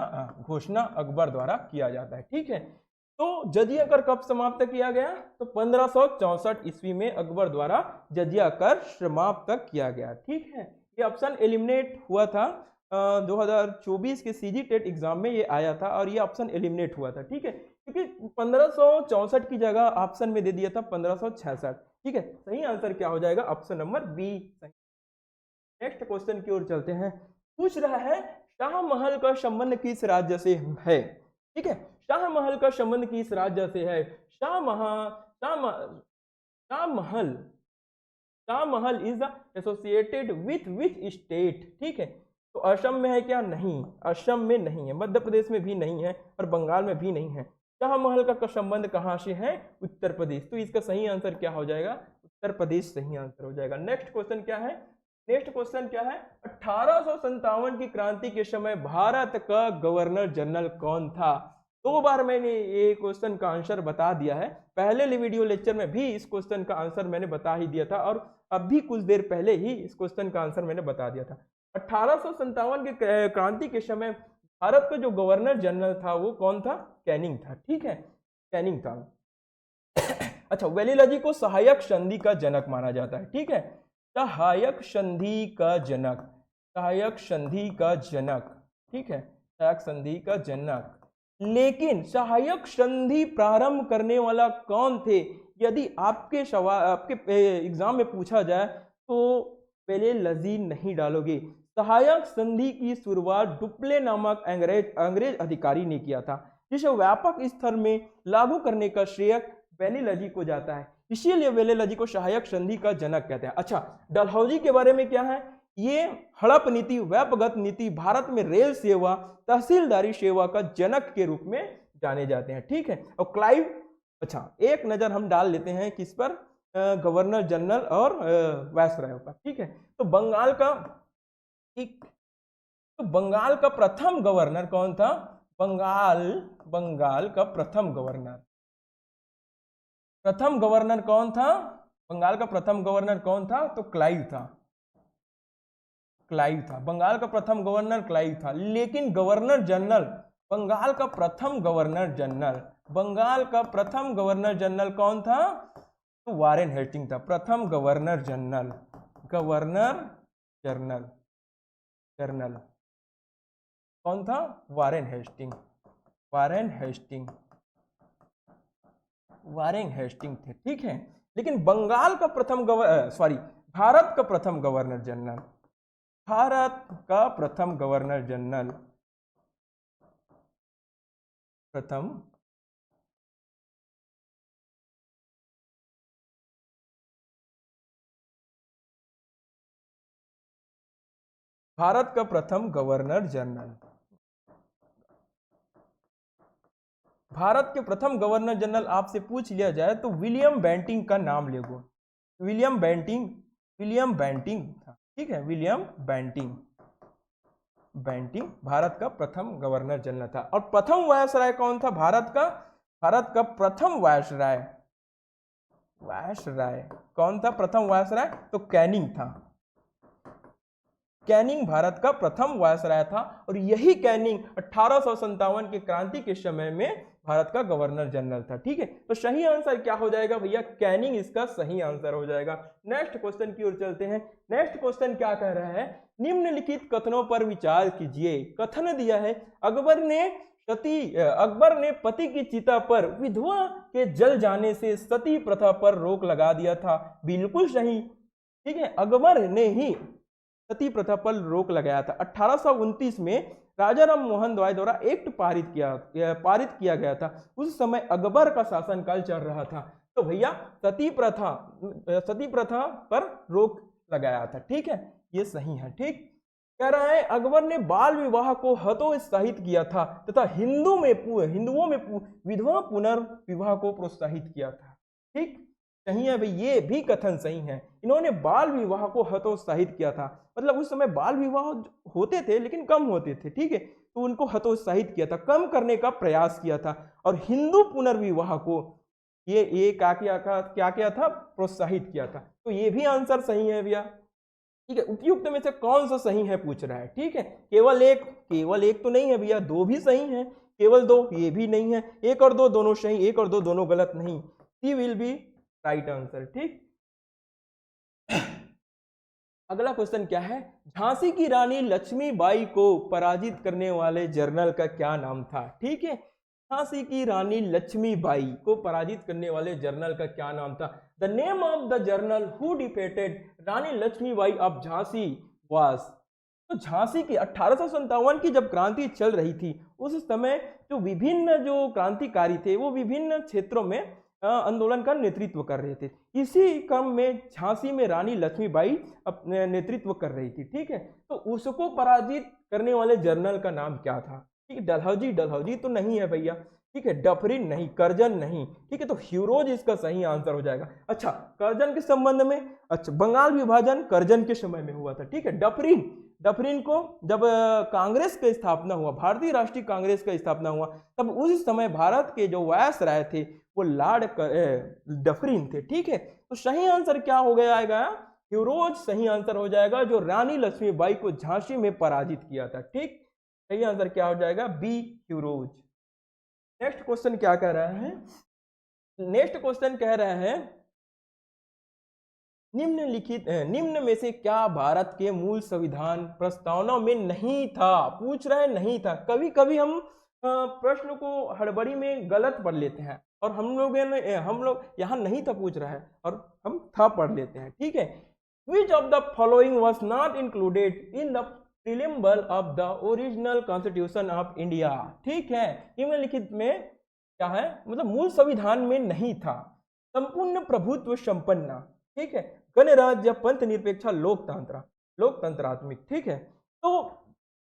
अकबर द्वारा किया जाता है। ठीक है, तो जजिया कर कब समाप्त किया गया? तो 1564 ईस्वी में अकबर द्वारा जजिया कर समाप्त किया गया। ठीक है, ये ऑप्शन एलिमिनेट हुआ था 2024 के सीजी टेट एग्जाम में ये आया था और ये ऑप्शन एलिमिनेट हुआ था। ठीक है, क्योंकि 1564 की जगह ऑप्शन में दे दिया था 1566। ठीक है, सही आंसर क्या हो जाएगा? Option number B. Next question की ओर चलते हैं। पूछ रहा है शाहमहल का संबंध किस राज्य से है? ठीक है, शाहमहल का संबंध किस राज्य से है? Shahmahal is associated with which state? ठीक है, तो असम में है क्या? नहीं, असम में नहीं है, मध्य प्रदेश में भी नहीं है और बंगाल में भी नहीं है। शाहमहल का संबंध कहां से है? उत्तर प्रदेश। तो इसका सही आंसर क्या हो जाएगा? उत्तर प्रदेश सही आंसर हो जाएगा। नेक्स्ट क्वेश्चन क्या है? नेक्स्ट क्वेश्चन क्या है? 1857 की क्रांति के समय भारत का गवर्नर जनरल कौन था? 2 बार मैंने ये क्वेश्चन का आंसर बता दिया है। पहले वीडियो लेक्चर में भी इस क्वेश्चन का आंसर मैंने बता ही दिया था और अभी कुछ देर पहले ही इस क्वेश्चन का आंसर मैंने बता दिया था। 1857 के क्रांति के समय भारत का जो गवर्नर जनरल था वो कौन था? कैनिंग था। ठीक है, कैनिंग था। अच्छा, वेलिलाजी को सहायक संधि का जनक माना जाता है। ठीक है, सहायक संधि का जनक, सहायक संधि का जनक। ठीक है, सहायक संधि का जनक। लेकिन सहायक संधि प्रारंभ करने वाला कौन थे? यदि आपके एग्जाम में पूछा जाए तो वेलिलाजी नहीं डालोगे। सहायक संधि की शुरुआत डुप्ले नामक अंग्रेज अधिकारी ने किया था, जिसे व्यापक स्तर में लागू करने का श्रेय वेलिलाजी को जाता है। इसीलिए वेलिलाजी को सहायक संधि का जनक कहते हैं। अच्छा, डलहौजी के बारे में क्या है? ये हड़प नीति, व्यापगत नीति, भारत में रेल सेवा, तहसीलदारी सेवा का जनक के रूप में जाने जाते हैं। ठीक है, और क्लाइव, अच्छा एक नजर हम डाल लेते हैं किस पर? गवर्नर जनरल और वायसराय पर। ठीक है, तो बंगाल का, ठीक, तो बंगाल का प्रथम गवर्नर कौन था? बंगाल का प्रथम गवर्नर कौन था? बंगाल का प्रथम गवर्नर कौन था? तो क्लाइव था। क्लाइव था, बंगाल का प्रथम गवर्नर क्लाइव था। लेकिन गवर्नर जनरल, बंगाल का प्रथम गवर्नर जनरल कौन था? तो वारेन हेस्टिंग था। प्रथम गवर्नर जनरल कौन था? वारेन हेस्टिंग थे। ठीक है, लेकिन बंगाल का प्रथम भारत का प्रथम गवर्नर जनरल प्रथम भारत का प्रथम गवर्नर जनरल। भारत के प्रथम गवर्नर जनरल आपसे पूछ लिया जाए तो विलियम बेंटिंक का नाम लेगो। विलियम बेंटिंक था, ठीक है, विलियम बेंटिंक भारत का प्रथम गवर्नर जनरल था। और प्रथम वायसराय कौन था भारत का? भारत का प्रथम वायसराय कौन था? प्रथम वायसराय तो कैनिंग था। कैनिंग भारत का प्रथम वायसराय था और यही कैनिंग 1857 के क्रांति के समय में भारत का गवर्नर जनरल था। ठीक है, तो सही आंसर क्या हो जाएगा भैया? कैनिंग इसका सही आंसर हो जाएगा। नेक्स्ट क्वेश्चन की ओर चलते हैं। नेक्स्ट क्वेश्चन क्या कह रहा है? निम्नलिखित कथनों पर विचार कीजिए। कथन दिया है अकबर ने पति की चिता पर विधवा के जल जाने से सती प्रथा पर रोक लगा दिया था। बिल्कुल सही, ठीक है, अकबर ने ही सती प्रथा पर रोक लगाया था। 1829 में राजा राम मोहन रॉय द्वारा एक्ट पारित किया गया था। उस समय अकबर का शासनकाल चल रहा था, तो भैया सती प्रथा पर रोक लगाया था। ठीक है, ये सही है। ठीक कह रहा है अकबर ने बाल विवाह को हतोत्साहित किया था तथा हिंदुओं में विधवा पुनर्विवाह को प्रोत्साहित किया था। ठीक, सही है भाई, ये भी कथन सही है। इन्होंने बाल विवाह को हतोत्साहित किया था, मतलब उस समय बाल विवाह होते थे लेकिन कम होते थे। ठीक है, तो उनको हतोत्साहित किया था, कम करने का प्रयास किया था। और हिंदू पुनर्विवाह को ये क्या किया था? प्रोत्साहित किया था। तो ये भी आंसर सही है भैया। ठीक है, उपयुक्त में से कौन सा सही है पूछ रहा है। ठीक है, केवल एक तो नहीं है भैया, दो भी सही है, केवल दो ये भी नहीं है, एक और दो दोनों सही, एक और दो दोनों गलत नहीं। सी विल बी राइट आंसर। ठीक, अगला क्वेश्चन क्या है? झांसी की रानी लक्ष्मीबाई को पराजित करने वाले जनरल का क्या नाम था? ठीक है, झांसी की रानी लक्ष्मीबाई को पराजित करने वाले जनरल का क्या नाम था? The name of the general who defeated Rani Lakshmibai of Jhansi was. तो झांसी की 1857 की जब क्रांति चल रही थी उस समय जो क्रांतिकारी थे वो विभिन्न क्षेत्रों में आंदोलन का नेतृत्व कर रहे थे। इसी क्रम में झांसी में रानी लक्ष्मीबाई अपने नेतृत्व कर रही थी। ठीक है, तो उसको पराजित करने वाले जनरल का नाम क्या था? ठीक है, डलहौजी तो नहीं है भैया। ठीक है, डफरिन नहीं, करजन नहीं। ठीक है, तो ह्यूरोज इसका सही आंसर हो जाएगा। अच्छा, करजन के संबंध में, अच्छा, बंगाल विभाजन करजन के समय में हुआ था। ठीक है, डफरिन को जब कांग्रेस का स्थापना हुआ, भारतीय राष्ट्रीय कांग्रेस का स्थापना हुआ, तब उस समय भारत के जो वायसराय थे वो लॉर्ड डफरिन थे। ठीक है, तो सही आंसर क्या हो गया आएगा? ह्यूरोज सही आंसर हो जाएगा, जो रानी लक्ष्मीबाई को झांसी में पराजित किया था। ठीक, सही आंसर क्या हो जाएगा? B, Hugh Rose. नेक्स्ट क्वेश्चन क्या कह रहा है? नेक्स्ट क्वेश्चन कह रहा है निम्न में से क्या भारत के मूल संविधान प्रस्तावना में नहीं था? पूछ रहा है नहीं था। कभी कभी हम प्रश्न को हड़बड़ी में गलत पढ़ लेते हैं और हम लोग यहाँ नहीं था पूछ रहा है और हम था पढ़ लेते हैं। ठीक है, which of the following was not included in the preamble of the original constitution of India? ठीक है, निम्नलिखित में क्या है? मतलब मूल संविधान में नहीं था। संपूर्ण प्रभुत्व संपन्न, ठीक है, गणराज्य, पंथ निरपेक्षा, लोकतंत्रात्मक। ठीक है, तो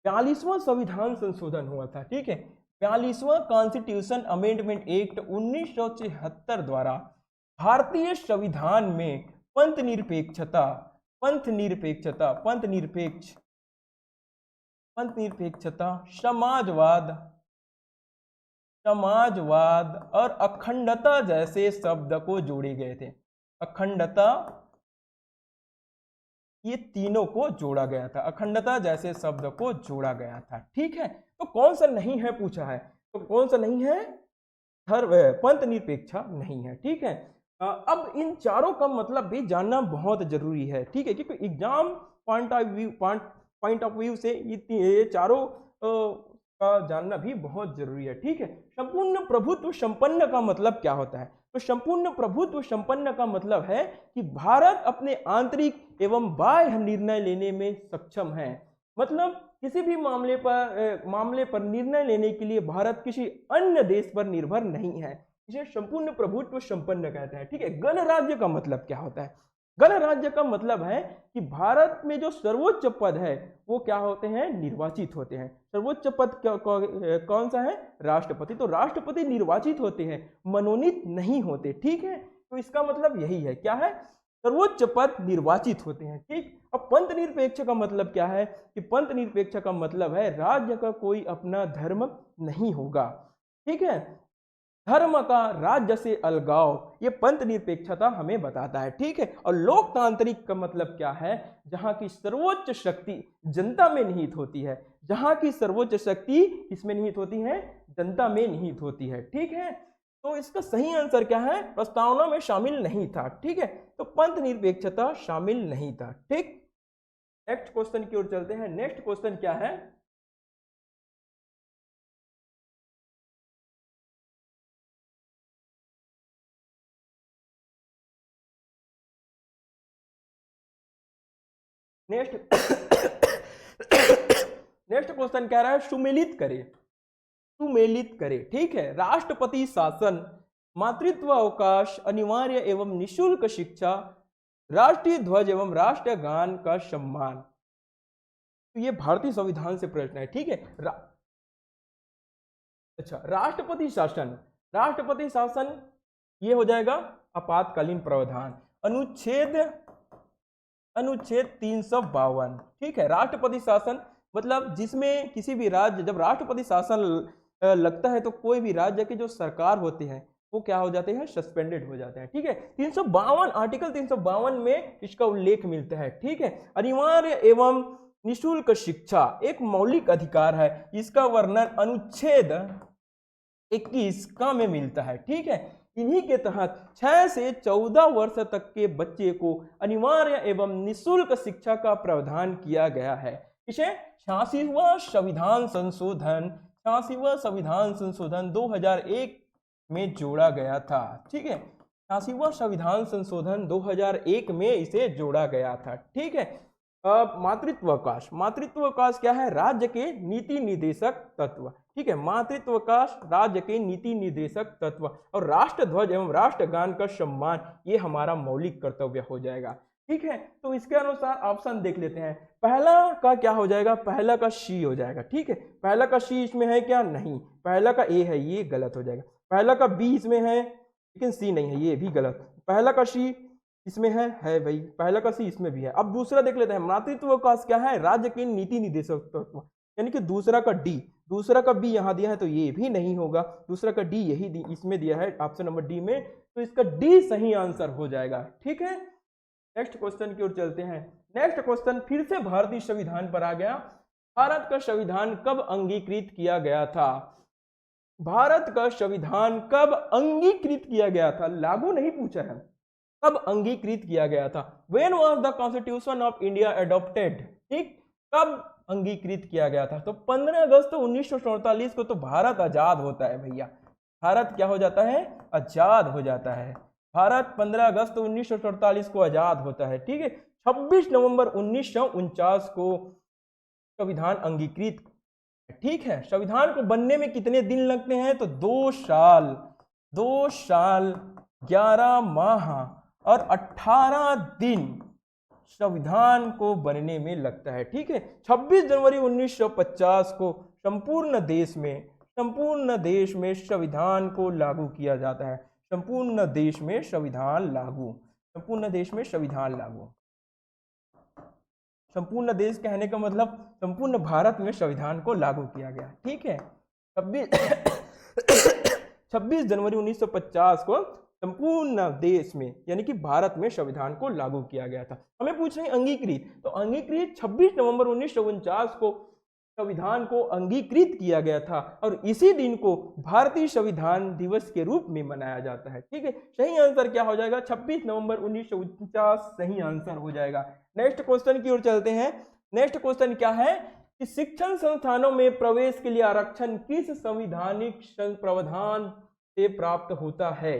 42वां संविधान संशोधन हुआ था। ठीक है, 42वां कॉन्स्टिट्यूशन अमेंडमेंट एक्ट 1976 द्वारा भारतीय संविधान में पंथ निरपेक्षता, समाजवाद और अखंडता जैसे शब्द को जोड़े गए थे। अखंडता, ये तीनों को जोड़ा गया था, अखंडता जैसे शब्द को जोड़ा गया था। ठीक है, तो कौन सा नहीं है पूछा है, तो कौन सा नहीं है? पंथ निरपेक्षा नहीं है। ठीक है, अब इन चारों का मतलब भी जानना बहुत जरूरी है। ठीक है, क्योंकि एग्जाम पॉइंट ऑफ व्यू से ये चारों का जानना भी बहुत जरूरी है। ठीक है, संपूर्ण प्रभुत्व संपन्न का मतलब क्या होता है? तो संपूर्ण प्रभुत्व संपन्न का मतलब है कि भारत अपने आंतरिक एवं बाह्य निर्णय लेने में सक्षम है। मतलब किसी भी मामले पर निर्णय लेने के लिए भारत किसी अन्य देश पर निर्भर नहीं है। इसे संपूर्ण प्रभुत्व संपन्न कहते हैं। ठीक है, गणराज्य का मतलब क्या होता है? गणराज्य का मतलब है कि भारत में जो सर्वोच्च पद है वो क्या होते हैं? निर्वाचित होते हैं। सर्वोच्च पद कौन सा है? राष्ट्रपति। तो राष्ट्रपति निर्वाचित होते हैं, मनोनीत नहीं होते। ठीक है, तो इसका मतलब यही है, क्या है? सर्वोच्च पद निर्वाचित होते हैं। ठीक, अब पंथ निरपेक्ष का मतलब क्या है? कि पंथ निरपेक्ष का मतलब है राज्य का कोई अपना धर्म नहीं होगा। ठीक है, धर्म का राज्य से अलगाव, ये पंथ निरपेक्षता हमें बताता है। ठीक है, और लोकतांत्रिक का मतलब क्या है? जहां की सर्वोच्च शक्ति जनता में निहित होती है। जहां की सर्वोच्च शक्ति किसमें निहित होती है? जनता में निहित होती है। ठीक है, तो इसका सही आंसर क्या है? प्रस्तावना में शामिल नहीं था। ठीक है, तो पंथ निरपेक्षता शामिल नहीं था। ठीक, नेक्स्ट क्वेश्चन की ओर चलते हैं। नेक्स्ट क्वेश्चन क्या है? नेक्स्ट नेक्स्ट क्वेश्चन कह रहा है सुमेलित करे, सुमेलित करे। ठीक है, राष्ट्रपति शासन, मातृत्व अवकाश, अनिवार्य एवं निशुल्क शिक्षा, राष्ट्रीय ध्वज एवं राष्ट्रगान का सम्मान। तो ये भारतीय संविधान से प्रश्न है। ठीक है, अच्छा, राष्ट्रपति शासन, राष्ट्रपति शासन ये हो जाएगा आपातकालीन प्रावधान, अनुच्छेद 352। ठीक है, राष्ट्रपति शासन मतलब जिसमें किसी भी राज्य, जब राष्ट्रपति शासन लगता है तो कोई भी राज्य के जो सरकार होते हैं वो क्या हो जाते हैं? सस्पेंडेड हो जाते हैं। ठीक है, 352 आर्टिकल 352 में इसका उल्लेख मिलता है। ठीक है, अनिवार्य एवं निशुल्क शिक्षा एक मौलिक अधिकार है, इसका वर्णन अनुच्छेद 21 का में मिलता है। ठीक है, इन्हीं के तहत 6 से 14 वर्ष तक के बच्चे को अनिवार्य एवं निशुल्क शिक्षा का प्रावधान किया गया है। इसे 86वां संविधान संशोधन 2001 में जोड़ा गया था। ठीक है, 86वां संविधान संशोधन 2001 में इसे जोड़ा गया था। ठीक है, मातृत्वावकाश, मातृत्वावकाश क्या है? राज्य के नीति निर्देशक तत्व। ठीक है, मातृत्वावकाश राज्य के नीति निर्देशक तत्व, और राष्ट्रध्वज एवं राष्ट्रगान का सम्मान ये हमारा मौलिक कर्तव्य हो जाएगा। ठीक है, तो इसके अनुसार ऑप्शन देख लेते हैं। पहला का क्या हो जाएगा? पहला का सी हो जाएगा। ठीक है, पहला का सी इसमें है क्या? नहीं। पहला का ए है, ये गलत हो जाएगा। पहला का बी इसमें है लेकिन सी नहीं है, ये भी गलत। पहला का सी इसमें है भाई, पहला का सी इसमें भी है। अब दूसरा देख लेते हैं, मातृत्वावकाश क्या है? राज्य के नीति निर्देशक तत्व, यानी कि दूसरा का डी। दूसरा का बी यहाँ दिया है तो ये भी नहीं होगा। दूसरा का डी यही इसमें दिया है ऑप्शन नंबर डी में, तो इसका डी सही आंसर हो जाएगा। ठीक है, नेक्स्ट क्वेश्चन की ओर चलते हैं। नेक्स्ट क्वेश्चन फिर से भारतीय संविधान पर आ गया। भारत का संविधान कब अंगीकृत किया गया था? भारत का संविधान कब अंगीकृत किया गया था? लागू नहीं पूछा है, कब अंगीकृत किया गया था? When was the Constitution of India adopted? ठीक, कब अंगीकृत किया गया था? तो 15 अगस्त 1947 को तो भारत आजाद होता है भैया। भारत क्या हो जाता है? आजाद हो जाता है। भारत 15 अगस्त 1947 को आजाद होता है। ठीक है, 26 नवंबर 1949 को संविधान अंगीकृत। ठीक है, संविधान को बनने में कितने दिन लगते हैं? तो 2 साल 11 माह और 18 दिन संविधान को बनने में लगता है। ठीक है, 26 जनवरी 1950 को संपूर्ण देश में संविधान को लागू किया जाता है। संपूर्ण देश में संविधान लागू, संपूर्ण देश में संविधान लागू। संपूर्ण देश कहने का मतलब संपूर्ण भारत में संविधान को लागू किया गया। ठीक है, 26 जनवरी 1950 को संपूर्ण देश में यानी कि भारत में संविधान को लागू किया गया था। हमें पूछ रहे हैं अंगीकृत, तो अंगीकृत 26 नवंबर 1949 को संविधान को अंगीकृत किया गया था और इसी दिन को भारतीय संविधान दिवस के रूप में मनाया जाता है। ठीक है, सही आंसर क्या हो जाएगा? 26 नवंबर 1949 सही आंसर हो जाएगा। नेक्स्ट क्वेश्चन की ओर चलते हैं। नेक्स्ट क्वेश्चन क्या है कि शिक्षण संस्थानों में प्रवेश के लिए आरक्षण किस संवैधानिक प्रावधान से प्राप्त होता है?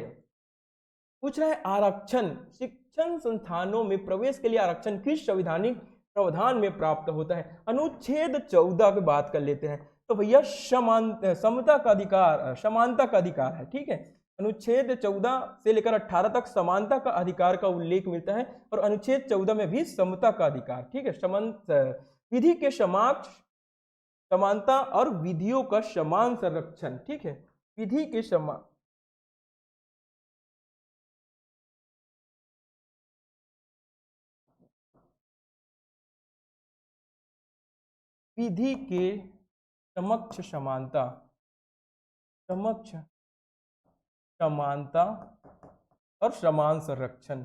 पूछ रहा है आरक्षण, शिक्षण संस्थानों में प्रवेश के लिए आरक्षण किस संवैधानिक प्रावधान में प्राप्त होता है। अनुच्छेद 14 की बात कर लेते हैं तो भैया समता का अधिकार, समानता का अधिकार है, ठीक है। अनुच्छेद 14 से लेकर 18 तक समानता का अधिकार का उल्लेख मिलता है और अनुच्छेद 14 में भी समता का अधिकार, ठीक है। विधि के समक्ष समानता और विधियों का समान संरक्षण, ठीक है। विधि के समान विधि के समक्ष समानता, समक्ष समानता और समान संरक्षण,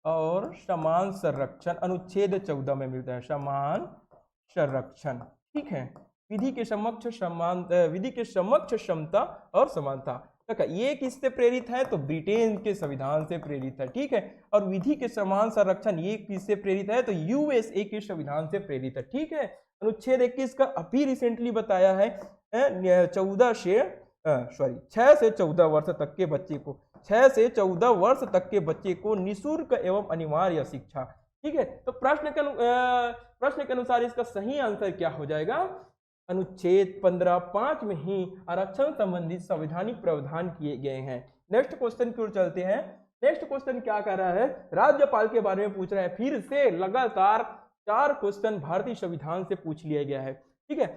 और समान संरक्षण अनुच्छेद 14 में मिलता है, समान संरक्षण, ठीक है। विधि के समक्ष समान, विधि के समक्ष क्षमता और समानता, ये किससे प्रेरित है तो ब्रिटेन के संविधान से प्रेरित है, ठीक है। और विधि के समान संरक्षण ये किससे प्रेरित है तो यूएसए के संविधान से प्रेरित है, ठीक है। अनुच्छेद 21 का अभी रिसेंटली बताया है 6 से 14 वर्ष तक के बच्चे को, 6 से 14 वर्ष तक के बच्चे को निःशुल्क एवं अनिवार्य शिक्षा, ठीक है। तो प्रश्न के अनुसार इसका सही आंसर क्या हो जाएगा, अनुच्छेद 15(5) में ही आरक्षण संबंधित संवैधानिक प्रावधान किए गए हैं। नेक्स्ट क्वेश्चन की ओर चलते हैं। नेक्स्ट क्वेश्चन क्या कह रहा है, राज्यपाल के बारे में पूछ रहा है। फिर से लगातार 4 क्वेश्चन भारतीय संविधान से पूछ लिया गया है, ठीक है।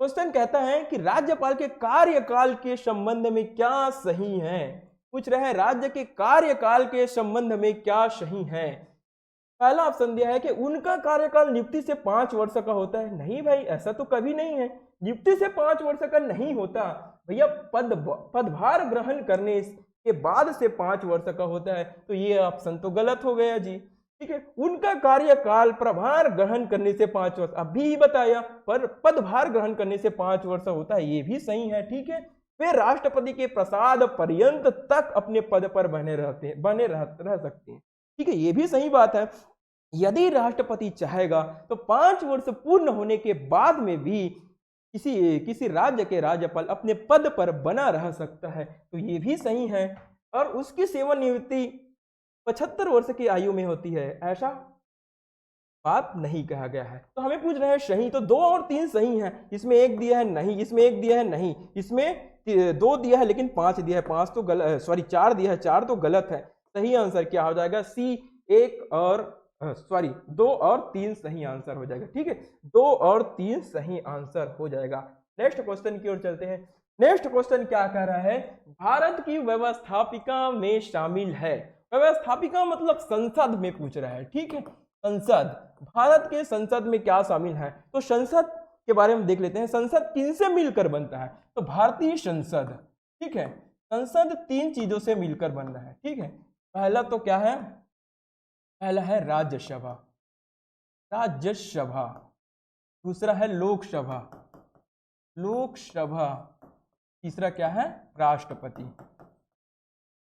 क्वेश्चन कहता है कि राज्यपाल के कार्यकाल के संबंध में क्या सही है, पूछ रहे हैं राज्य के कार्यकाल के संबंध में क्या सही है। पहला ऑप्शन दिया है कि उनका कार्यकाल नियुक्ति से 5 वर्ष का होता है। नहीं भाई, ऐसा तो कभी नहीं है, नियुक्ति से 5 वर्ष का नहीं होता भैया, पदभार ग्रहण करने के बाद से 5 वर्ष का होता है। तो ये ऑप्शन तो गलत हो गया जी, ठीक है। उनका कार्यकाल प्रभार ग्रहण करने से 5 वर्ष, अभी बताया, पर पदभार ग्रहण करने से 5 वर्ष होता है, ये भी सही है, ठीक है। वे राष्ट्रपति के प्रसाद पर्यंत तक अपने पद पर बने रह सकते हैं, ठीक है, ये भी सही बात है। यदि राष्ट्रपति चाहेगा तो 5 वर्ष पूर्ण होने के बाद में भी किसी राज्य के राज्यपाल अपने पद पर बना रह सकता है, तो ये भी सही है। और उसकी सेवानिवृत्ति 75 वर्ष की आयु में होती है, ऐसा बात नहीं कहा गया है। तो हमें पूछ रहे हैं सही, तो 2 और 3 सही है, इसमें 1 दिया है नहीं, इसमें 1 दिया है नहीं, इसमें 2 दिया है लेकिन 5 दिया है, 5 तो गलत, सॉरी 4 दिया है, 4 तो गलत है। सही आंसर क्या हो जाएगा, सी 2 और 3 सही आंसर हो जाएगा, ठीक है। 2 और 3 सही आंसर हो जाएगा। नेक्स्ट क्वेश्चन की ओर चलते हैं। नेक्स्ट क्वेश्चन क्या कह रहा है, भारत की व्यवस्थापिका में शामिल है। व्यवस्थापिका मतलब संसद में पूछ रहा है, ठीक है। संसद, भारत के संसद में क्या शामिल है, तो संसद के बारे में देख लेते हैं। संसद किनसे मिलकर बनता है, तो भारतीय संसद, ठीक है। संसद 3 चीजों से मिलकर बन रहा है, ठीक है। पहला तो क्या है, पहला है राज्यसभा, राज्यसभा। दूसरा है लोकसभा, लोकसभा। तीसरा क्या है, राष्ट्रपति,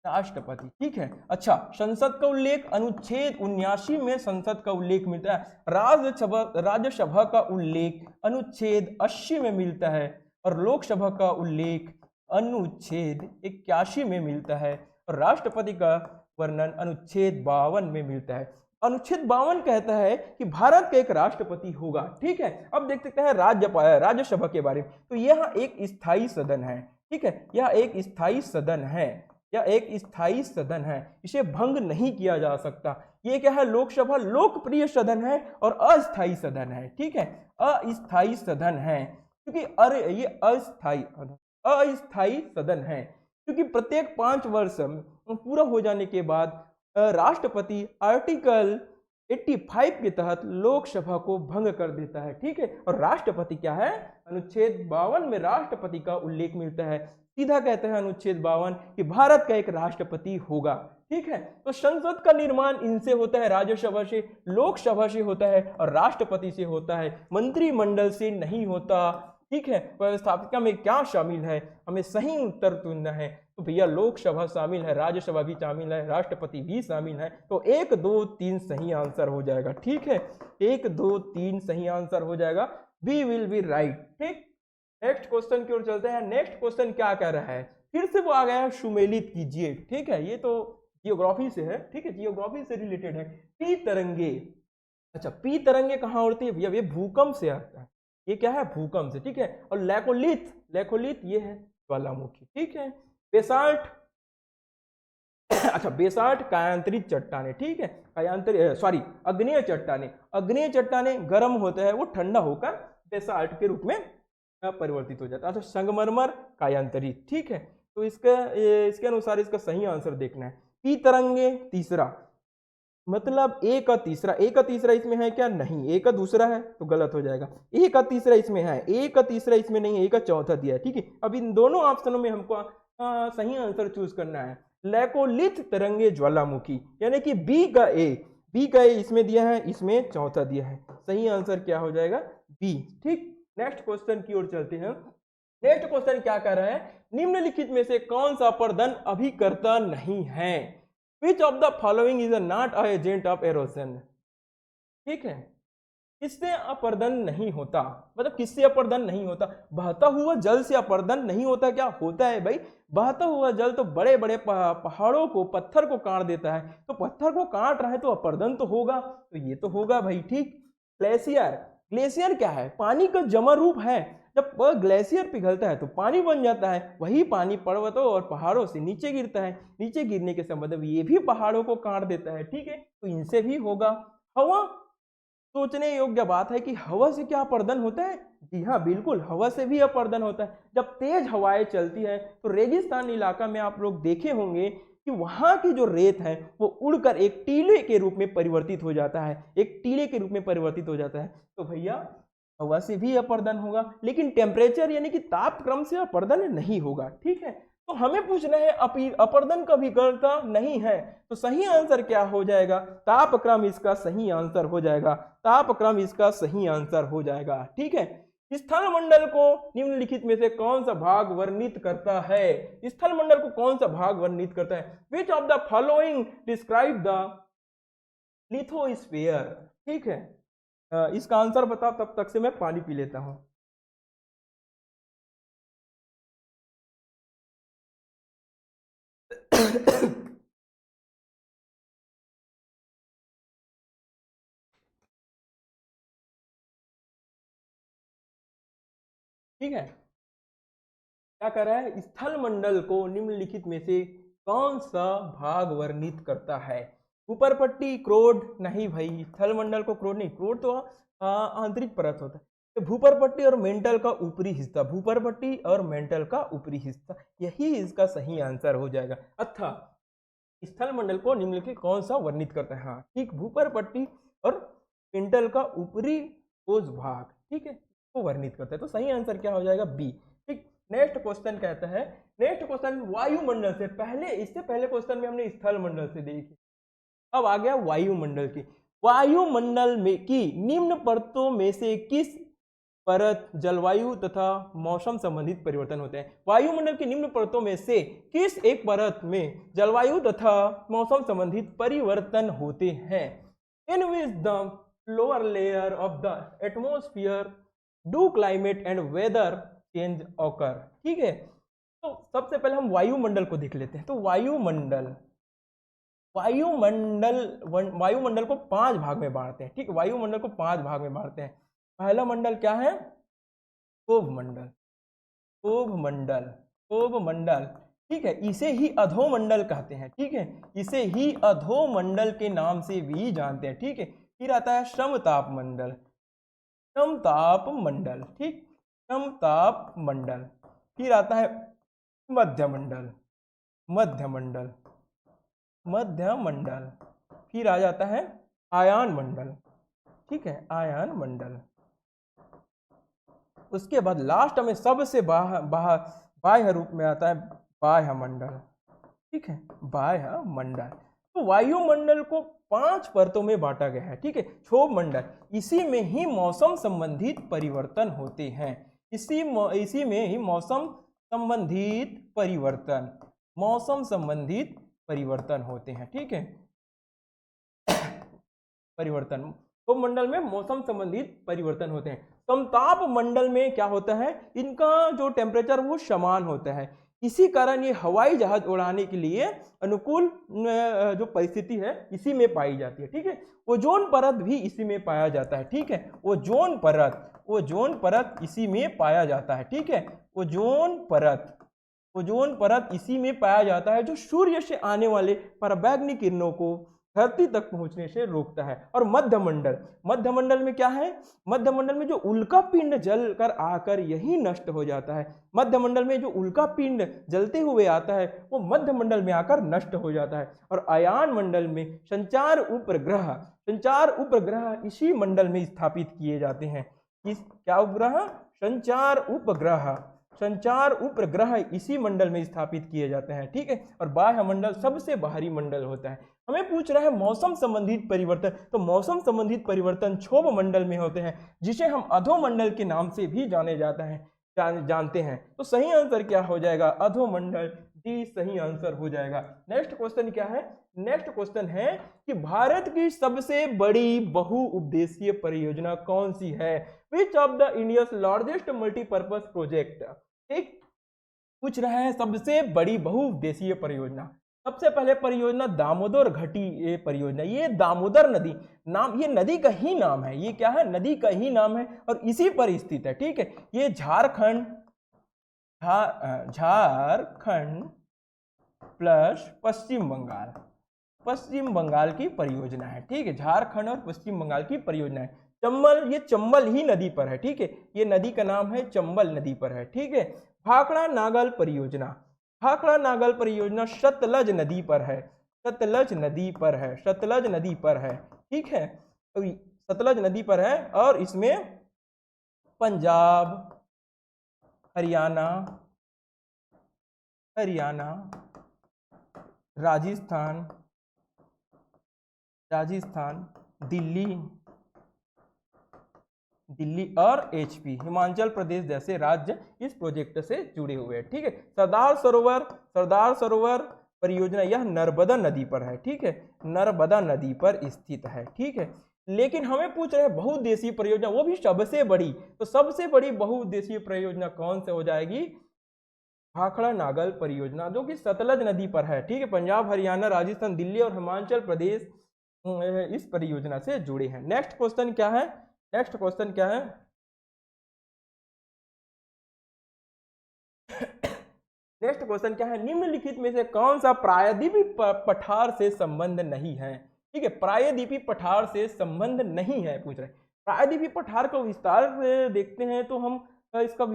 राष्ट्रपति, ठीक है। अच्छा, संसद का उल्लेख अनुच्छेद 79 में संसद का उल्लेख मिलता है। राज्यसभा का उल्लेख अनुच्छेद 80 में मिलता है और लोकसभा का उल्लेख अनुच्छेद 81 में मिलता है और राष्ट्रपति का वर्णन अनुच्छेद 52 में मिलता है। अनुच्छेद 52 कहता है कि भारत का एक राष्ट्रपति होगा, ठीक है। अब देख सकते हैं राज्यसभा के बारे में, तो यह एक स्थायी सदन है, ठीक है। यह एक स्थायी सदन है, यह एक स्थायी सदन है, इसे भंग नहीं किया जा सकता। ये क्या है, लोकसभा लोकप्रिय सदन है और अस्थायी सदन है, ठीक है। अस्थायी सदन है क्योंकि अरे ये अस्थायी सदन है क्योंकि प्रत्येक 5 वर्ष पूरा हो जाने के बाद राष्ट्रपति आर्टिकल 85 के तहत लोकसभा को भंग कर देता है, ठीक है। और राष्ट्रपति क्या है, अनुच्छेद 52 में राष्ट्रपति का उल्लेख मिलता है। सीधा कहते हैं अनुच्छेद 52 कि भारत का एक राष्ट्रपति होगा, ठीक है। तो संसद का निर्माण इनसे होता है, राज्यसभा से, लोकसभा से होता है और राष्ट्रपति से होता है, मंत्रिमंडल से नहीं होता, ठीक है। व्यवस्थापिका में क्या शामिल है, हमें सही उत्तर चुनना है। तो भैया लोकसभा शामिल है, राज्यसभा भी शामिल है, राष्ट्रपति भी शामिल है। तो 1 2 3 सही आंसर हो जाएगा, ठीक है। 1 2 3 सही आंसर हो जाएगा, बी विल बी राइट, ठीक। नेक्स्ट क्वेश्चन की ओर चलते हैं। नेक्स्ट क्वेश्चन क्या कह रहा है, फिर से वो आ गया है, सुमेलित कीजिए, ठीक है। ये तो जियोग्राफी से है, ठीक है, जियोग्राफी से रिलेटेड है। टी तरंगे, अच्छा, पी तरंगे कहाँ उड़ती है भैया? ये भूकंप से आता है, ये क्या है? भूकंप से, ठीक है। और लैकोलिथ, लैकोलिथ ये है ज्वालामुखी, ठीक है। बेसाल्ट अच्छा, बेसाल्ट कायांतरित चट्टाने, ठीक है। कायांतरित सॉरी अग्नेय चट्टाने, अग्नेय चट्टाने गर्म होता है, वो ठंडा होकर बेसाल्ट के रूप में परिवर्तित हो जाता है। अच्छा, संगमरमर कायांतरित, ठीक है। तो इसके अनुसार इसका सही आंसर देखना है। पी तरंगे तीसरा, मतलब ए का तीसरा, ए का तीसरा इसमें है क्या? नहीं, ए का दूसरा है तो गलत हो जाएगा। ए का तीसरा इसमें है, ए का तीसरा इसमें नहीं है, ए का चौथा दिया है, ठीक है। अब इन दोनों ऑप्शनों में हमको सही आंसर चूज करना है। लैकोलिथ तरंगे ज्वालामुखी, यानी कि बी का ए, बी का ए इसमें दिया है, इसमें चौथा दिया है। सही आंसर क्या हो जाएगा? बी, ठीक। नेक्स्ट क्वेश्चन की ओर चलते हैं। नेक्स्ट क्वेश्चन क्या कह रहा है? निम्नलिखित में से कौन सा अपर्दन अभिकर्ता नहीं है? Which of the following is not an agent of erosion? ठीक है, किससे अपर्दन नहीं होता, मतलब किससे अपर्दन नहीं होता? बहता हुआ जल से अपर्दन नहीं होता। क्या होता है भाई? बहता हुआ जल तो बड़े बड़े पहाड़ों को, पत्थर को काट देता है, तो पत्थर को काट रहा है तो अपर्दन तो होगा, तो ये तो होगा भाई, ठीक। ग्लेशियर, ग्लेशियर क्या है? पानी का जमा रूप है। जब ग्लेशियर पिघलता है तो पानी बन जाता है, वही पानी पर्वतों और पहाड़ों से नीचे गिरता है, नीचे गिरने के संबंध ये भी पहाड़ों को काट देता है, ठीक है। तो इनसे भी होगा। हवा, सोचने योग्य बात है कि हवा से क्या अपर्दन होता है? जी हाँ, बिल्कुल, हवा से भी अपर्दन होता है। जब तेज हवाएं चलती है तो रेगिस्तान इलाका में आप लोग देखे होंगे कि वहां की जो रेत है वो उड़कर एक टीले के रूप में परिवर्तित हो जाता है, एक टीले के रूप में परिवर्तित हो जाता है। तो भैया हवा से भी अपर्दन होगा, लेकिन टेम्परेचर यानी कि तापक्रम से अपर्दन नहीं होगा, ठीक है। तो हमें पूछना है अपर्दन का विकल्प नहीं है, तो सही आंसर क्या हो जाएगा? तापक्रम इसका सही आंसर हो जाएगा, तापक्रम इसका सही आंसर हो जाएगा, ठीक है। स्थल मंडल को निम्नलिखित में से कौन सा भाग वर्णित करता है? स्थल मंडल को कौन सा भाग वर्णित करता है? विच of the following describe the lithosphere, ठीक है। इसका आंसर बताओ, तब तक से मैं पानी पी लेता हूं। ठीक है, क्या कर रहा है? स्थल मंडल को निम्नलिखित में से कौन सा भाग वर्णित करता है? ऊपर पट्टी, क्रोड? नहीं भाई, स्थल मंडल को क्रोड नहीं, क्रोड तो आंतरिक परत होता है। तो भूपर पट्टी और मेंटल का ऊपरी हिस्सा, भूपर पट्टी और मेंटल का ऊपरी हिस्सा, यही इसका सही आंसर हो जाएगा। अच्छा, स्थल मंडल को निम्नलिखित कौन सा वर्णित करता है? हाँ ठीक, भूपर पट्टी और मेंटल का ऊपरी ठोस भाग, ठीक है, वो वर्णित करता है। तो सही आंसर क्या हो जाएगा? बी, ठीक। नेक्स्ट क्वेश्चन कहता है, नेक्स्ट क्वेश्चन वायुमंडल से, पहले इससे पहले क्वेश्चन में हमने स्थल मंडल से देखी, अब आ गया वायुमंडल की। वायुमंडल में की निम्न परतों में से किस परत जलवायु तथा मौसम संबंधित परिवर्तन होते हैं? वायुमंडल की निम्न परतों में से किस एक परत में जलवायु तथा मौसम संबंधित परिवर्तन होते हैं? In which the lower layer of the atmosphere do climate and weather change occur, ठीक है। तो सबसे पहले हम वायुमंडल को देख लेते हैं। तो वायुमंडल, वायुमंडल को 5 भाग में बांटते हैं, ठीक। वायुमंडल को 5 भाग में बांटते हैं। पहला मंडल क्या है? क्षोभ मंडल, क्षोभ मंडल, क्षोभ मंडल, ठीक है। इसे ही अधोमंडल कहते हैं, ठीक है, इसे ही अधोमंडल के नाम से भी जानते हैं, ठीक है। फिर आता है समताप मंडल, समताप मंडल, ठीक, समताप मंडल। फिर आता है मध्यमंडल, मध्यमंडल, मध्यमंडल। फिर आ जाता है आयान मंडल, ठीक है, आयान मंडल। उसके बाद लास्ट में सबसे बाह्य रूप में आता है बाह्य मंडल, ठीक है, बाह्य मंडल। तो वायुमंडल को 5 परतों में बांटा गया है, ठीक है। क्षोभ मंडल, इसी में ही मौसम संबंधित परिवर्तन होते हैं, इसी में ही मौसम संबंधित परिवर्तन, मौसम संबंधित परिवर्तन होते हैं, ठीक है, परिवर्तन। क्षोभ मंडल में मौसम संबंधित परिवर्तन होते हैं। समताप मंडल में क्या होता है? इनका जो टेम्परेचर वो समान होता है, इसी कारण ये हवाई जहाज उड़ाने के लिए अनुकूल जो परिस्थिति है इसी में पाई जाती है। ठीक है, ओजोन परत भी इसी में पाया जाता है। ठीक है, ओजोन परत इसी में पाया जाता है। ठीक है, ओजोन परत इसी में पाया जाता है, जो सूर्य से आने वाले पराबैंगनी किरणों को धरती तक पहुंचने से रोकता है। और मध्यमंडल में क्या है? मध्यमंडल में जो उल्का पिंड जल कर आकर यही नष्ट हो जाता है। मध्यमंडल में जो उल्का पिंड जलते हुए आता है वो मध्यमंडल में आकर नष्ट हो जाता है। और अयान मंडल में संचार उपग्रह इसी मंडल में स्थापित किए जाते हैं। क्या उपग्रह? संचार उपग्रह इसी मंडल में स्थापित किए जाते हैं। ठीक है, और बाह्य मंडल सबसे बाहरी मंडल होता है। हमें पूछ रहा है मौसम संबंधित परिवर्तन, तो मौसम संबंधित परिवर्तन क्षोभ मंडल में होते हैं, जिसे हम अधोमंडल के नाम से भी जानते हैं। तो सही आंसर क्या हो जाएगा? अधोमंडल, डी सही आंसर हो जाएगा। नेक्स्ट क्वेश्चन क्या है? नेक्स्ट क्वेश्चन है कि भारत की सबसे बड़ी बहुउद्देशीय परियोजना कौन सी है? विच of the India's largest multipurpose project? ठीक, पूछ रहा है सबसे बड़ी बहुउद्देशीय परियोजना। सबसे पहले परियोजना दामोदर घाटी परियोजना। ये दामोदर नदी नाम, ये नदी का ही नाम है। ये क्या है? नदी का ही नाम है और इसी पर स्थित है। ठीक है, ये झारखंड प्लस पश्चिम बंगाल की परियोजना है। ठीक है, झारखंड और पश्चिम बंगाल की परियोजना है। चंबल, ये चंबल ही नदी पर है। ठीक है, ये नदी का नाम है चंबल नदी पर है। ठीक है, भाखड़ा नागल परियोजना सतलज नदी पर है। सतलज नदी पर है। ठीक है, सतलज नदी पर है और इसमें पंजाब, हरियाणा, राजस्थान, दिल्ली और एचपी, हिमाचल प्रदेश जैसे राज्य इस प्रोजेक्ट से जुड़े हुए हैं। ठीक है, सरदार सरोवर परियोजना, यह नर्मदा नदी पर है। ठीक है, नर्मदा नदी पर स्थित है। ठीक है, लेकिन हमें पूछ रहे हैं बहुउद्देशीय परियोजना, वो भी सबसे बड़ी। तो सबसे बड़ी बहुउद्देशीय परियोजना कौन से हो जाएगी? भाखड़ा नागल परियोजना, जो कि सतलज नदी पर है। ठीक है, पंजाब, हरियाणा, राजस्थान, दिल्ली और हिमाचल प्रदेश इस परियोजना से जुड़े हैं। नेक्स्ट क्वेश्चन क्या है? नेक्स्ट क्वेश्चन क्या है? नेक्स्ट क्वेश्चन क्या है? निम्नलिखित में से कौन सा प्रायद्वीपी पठार से संबंध नहीं है? ठीक है, प्रायद्वीपी पठार से संबंध नहीं है पूछ रहे। प्रायद्वीपी पठार को विस्तार से देखते हैं तो हम इसका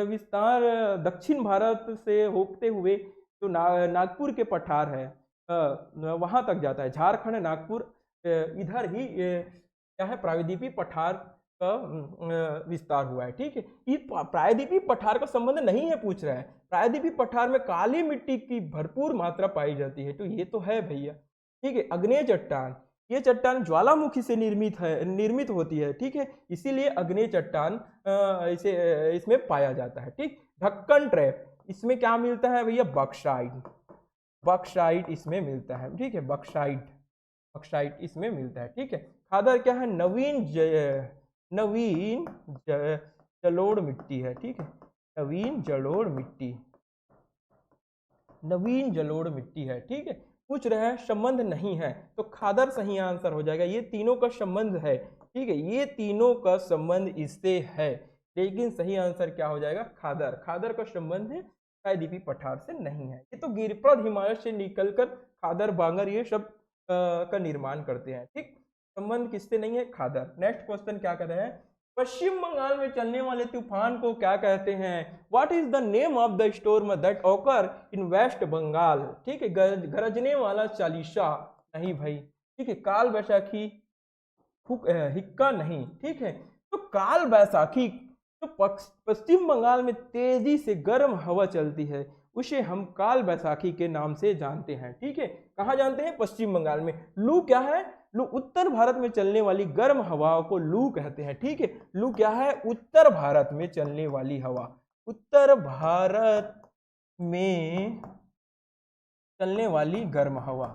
विस्तार दक्षिण भारत से होते हुए जो नागपुर के पठार है वहां तक जाता है। झारखंड, नागपुर, इधर ही क्या है? प्रायद्वीपी पठार का विस्तार हुआ है। ठीक है, ये प्रायद्वीपी पठार का संबंध नहीं है पूछ रहा है। प्रायद्वीपी पठार में काली मिट्टी की भरपूर मात्रा पाई जाती है, तो ये तो है भैया। ठीक है, अग्नेय चट्टान, ये चट्टान ज्वालामुखी से निर्मित होती है। ठीक है, इसीलिए अग्नेय चट्टान इसमें पाया जाता है। ठीक, ढक्कन ट्रैप, इसमें क्या मिलता है भैया? बक्साइट इसमें मिलता है। ठीक है, बक्साइट इसमें मिलता है। ठीक है, खादर क्या है? नवीन जलोढ़ मिट्टी है। ठीक है, नवीन जलोढ़ मिट्टी है। ठीक है, पूछ रहे हैं संबंध नहीं है, तो खादर सही आंसर हो जाएगा। ये तीनों का संबंध है। ठीक है, ये तीनों का संबंध इससे है, लेकिन सही आंसर क्या हो जाएगा? खादर का संबंध है, प्रायद्वीपी पठार से नहीं है। ये तो गिरिप्रद हिमालय से निकलकर खादर, बांगर ये सब का निर्माण करते हैं। ठीक, संबंध किससे नहीं है? खादर। नेक्स्ट क्वेश्चन क्या कर रहे हैं? पश्चिम बंगाल में चलने वाले तूफान को क्या कहते हैं? What is the name of the storm that occur in West Bengal? ठीक है, गरजने वाला चालीसा नहीं भाई। ठीक है, काल बैसाखी, हिक्का नहीं। ठीक है, तो काल बैसाखी, तो पश्चिम बंगाल में तेजी से गर्म हवा चलती है, उसे हम काल बैसाखी के नाम से जानते हैं। ठीक है, कहाँ जानते हैं? पश्चिम बंगाल में। लू क्या है? लू उत्तर भारत में चलने वाली गर्म हवाओं को लू कहते हैं। ठीक है, लू क्या है? उत्तर भारत में चलने वाली हवा, उत्तर भारत में चलने वाली गर्म हवा,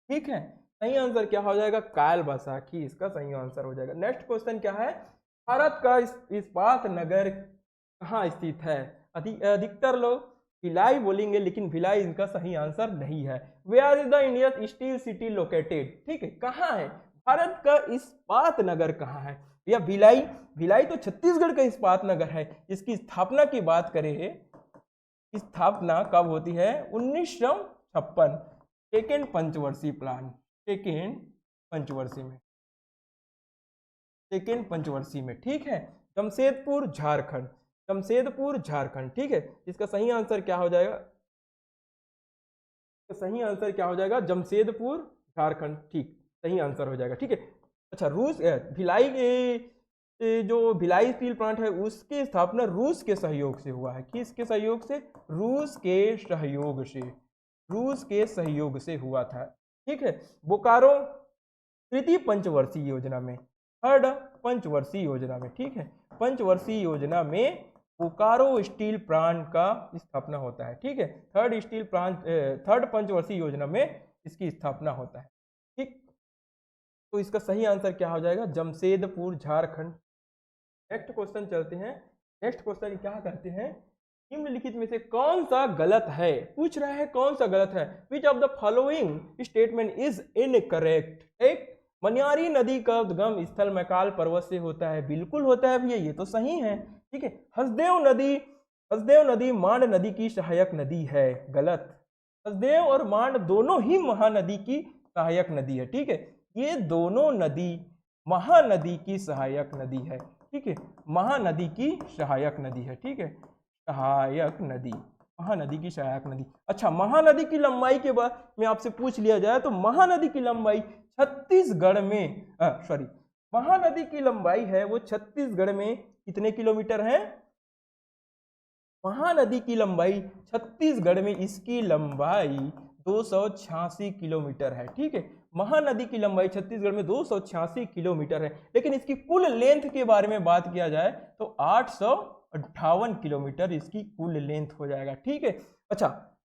ठीक है, सही आंसर क्या हो जाएगा? काल बैसाखी इसका सही आंसर हो जाएगा। नेक्स्ट क्वेश्चन क्या है? भारत का इस्पात नगर कहाँ स्थित है? अधिकतर लोग भिलाई बोलेंगे, लेकिन भिलाई इनका सही आंसर नहीं है। Where is the India steel city located? ठीक है, कहाँ है भारत का इस्पात नगर? कहाँ है या भिलाई? भिलाई तो छत्तीसगढ़ का इस्पात नगर है। इसकी स्थापना की बात करें, स्थापना कब होती है? 1956, सेकेंड पंचवर्षीय प्लान, सेकेंड पंचवर्षीय में, सेकेंड पंचवर्षीय में, ठीक है। जमशेदपुर झारखंड, जमशेदपुर झारखंड, ठीक है। इसका सही आंसर क्या हो जाएगा? सही आंसर क्या हो जाएगा? जमशेदपुर झारखंड, ठीक सही आंसर हो जाएगा, ठीक है। अच्छा, रूस भिलाई जो भिलाई स्टील प्लांट है उसकी स्थापना रूस के सहयोग से हुआ है। किसके सहयोग से? रूस के सहयोग से, रूस के सहयोग से हुआ था, ठीक है। बोकारो तृतीय पंचवर्षीय योजना में, थर्ड पंचवर्षीय योजना में, ठीक है, पंचवर्षीय योजना में बोकारो स्टील प्लांट का स्थापना होता है, ठीक है। थर्ड स्टील प्लांट, थर्ड पंचवर्षीय योजना में इसकी स्थापना होता है, ठीक। तो इसका सही आंसर क्या हो जाएगा? जमशेदपुर झारखंड। नेक्स्ट क्वेश्चन चलते हैं। नेक्स्ट क्वेश्चन क्या करते हैं? निम्नलिखित में से कौन सा गलत है? पूछ रहा है कौन सा गलत है। विच of the following statement is incorrect? एक, मनियारी नदी का उद्गम स्थल मैकाल पर्वत से होता है। बिल्कुल होता है भैया, ये तो सही है, ठीक है। हसदेव नदी मांड नदी की सहायक नदी है। गलत। हसदेव और मांड दोनों ही महानदी की सहायक नदी है, ठीक है। ये दोनों नदी महानदी की सहायक नदी है, ठीक है। महानदी की सहायक नदी है, ठीक है। सहायक नदी, महानदी की सहायक नदी। अच्छा, महानदी की लंबाई के बाद में आपसे पूछ लिया जाए तो महानदी की लंबाई छत्तीसगढ़ में, सॉरी, महानदी की लंबाई है वो छत्तीसगढ़ में कितने किलोमीटर है? महानदी की लंबाई छत्तीसगढ़ में, इसकी लंबाई 286 किलोमीटर है, ठीक है। महानदी की लंबाई छत्तीसगढ़ में 286 किलोमीटर है, लेकिन इसकी कुल लेंथ के बारे में बात किया जाए तो 858 किलोमीटर इसकी कुल लेंथ हो जाएगा, ठीक है। अच्छा,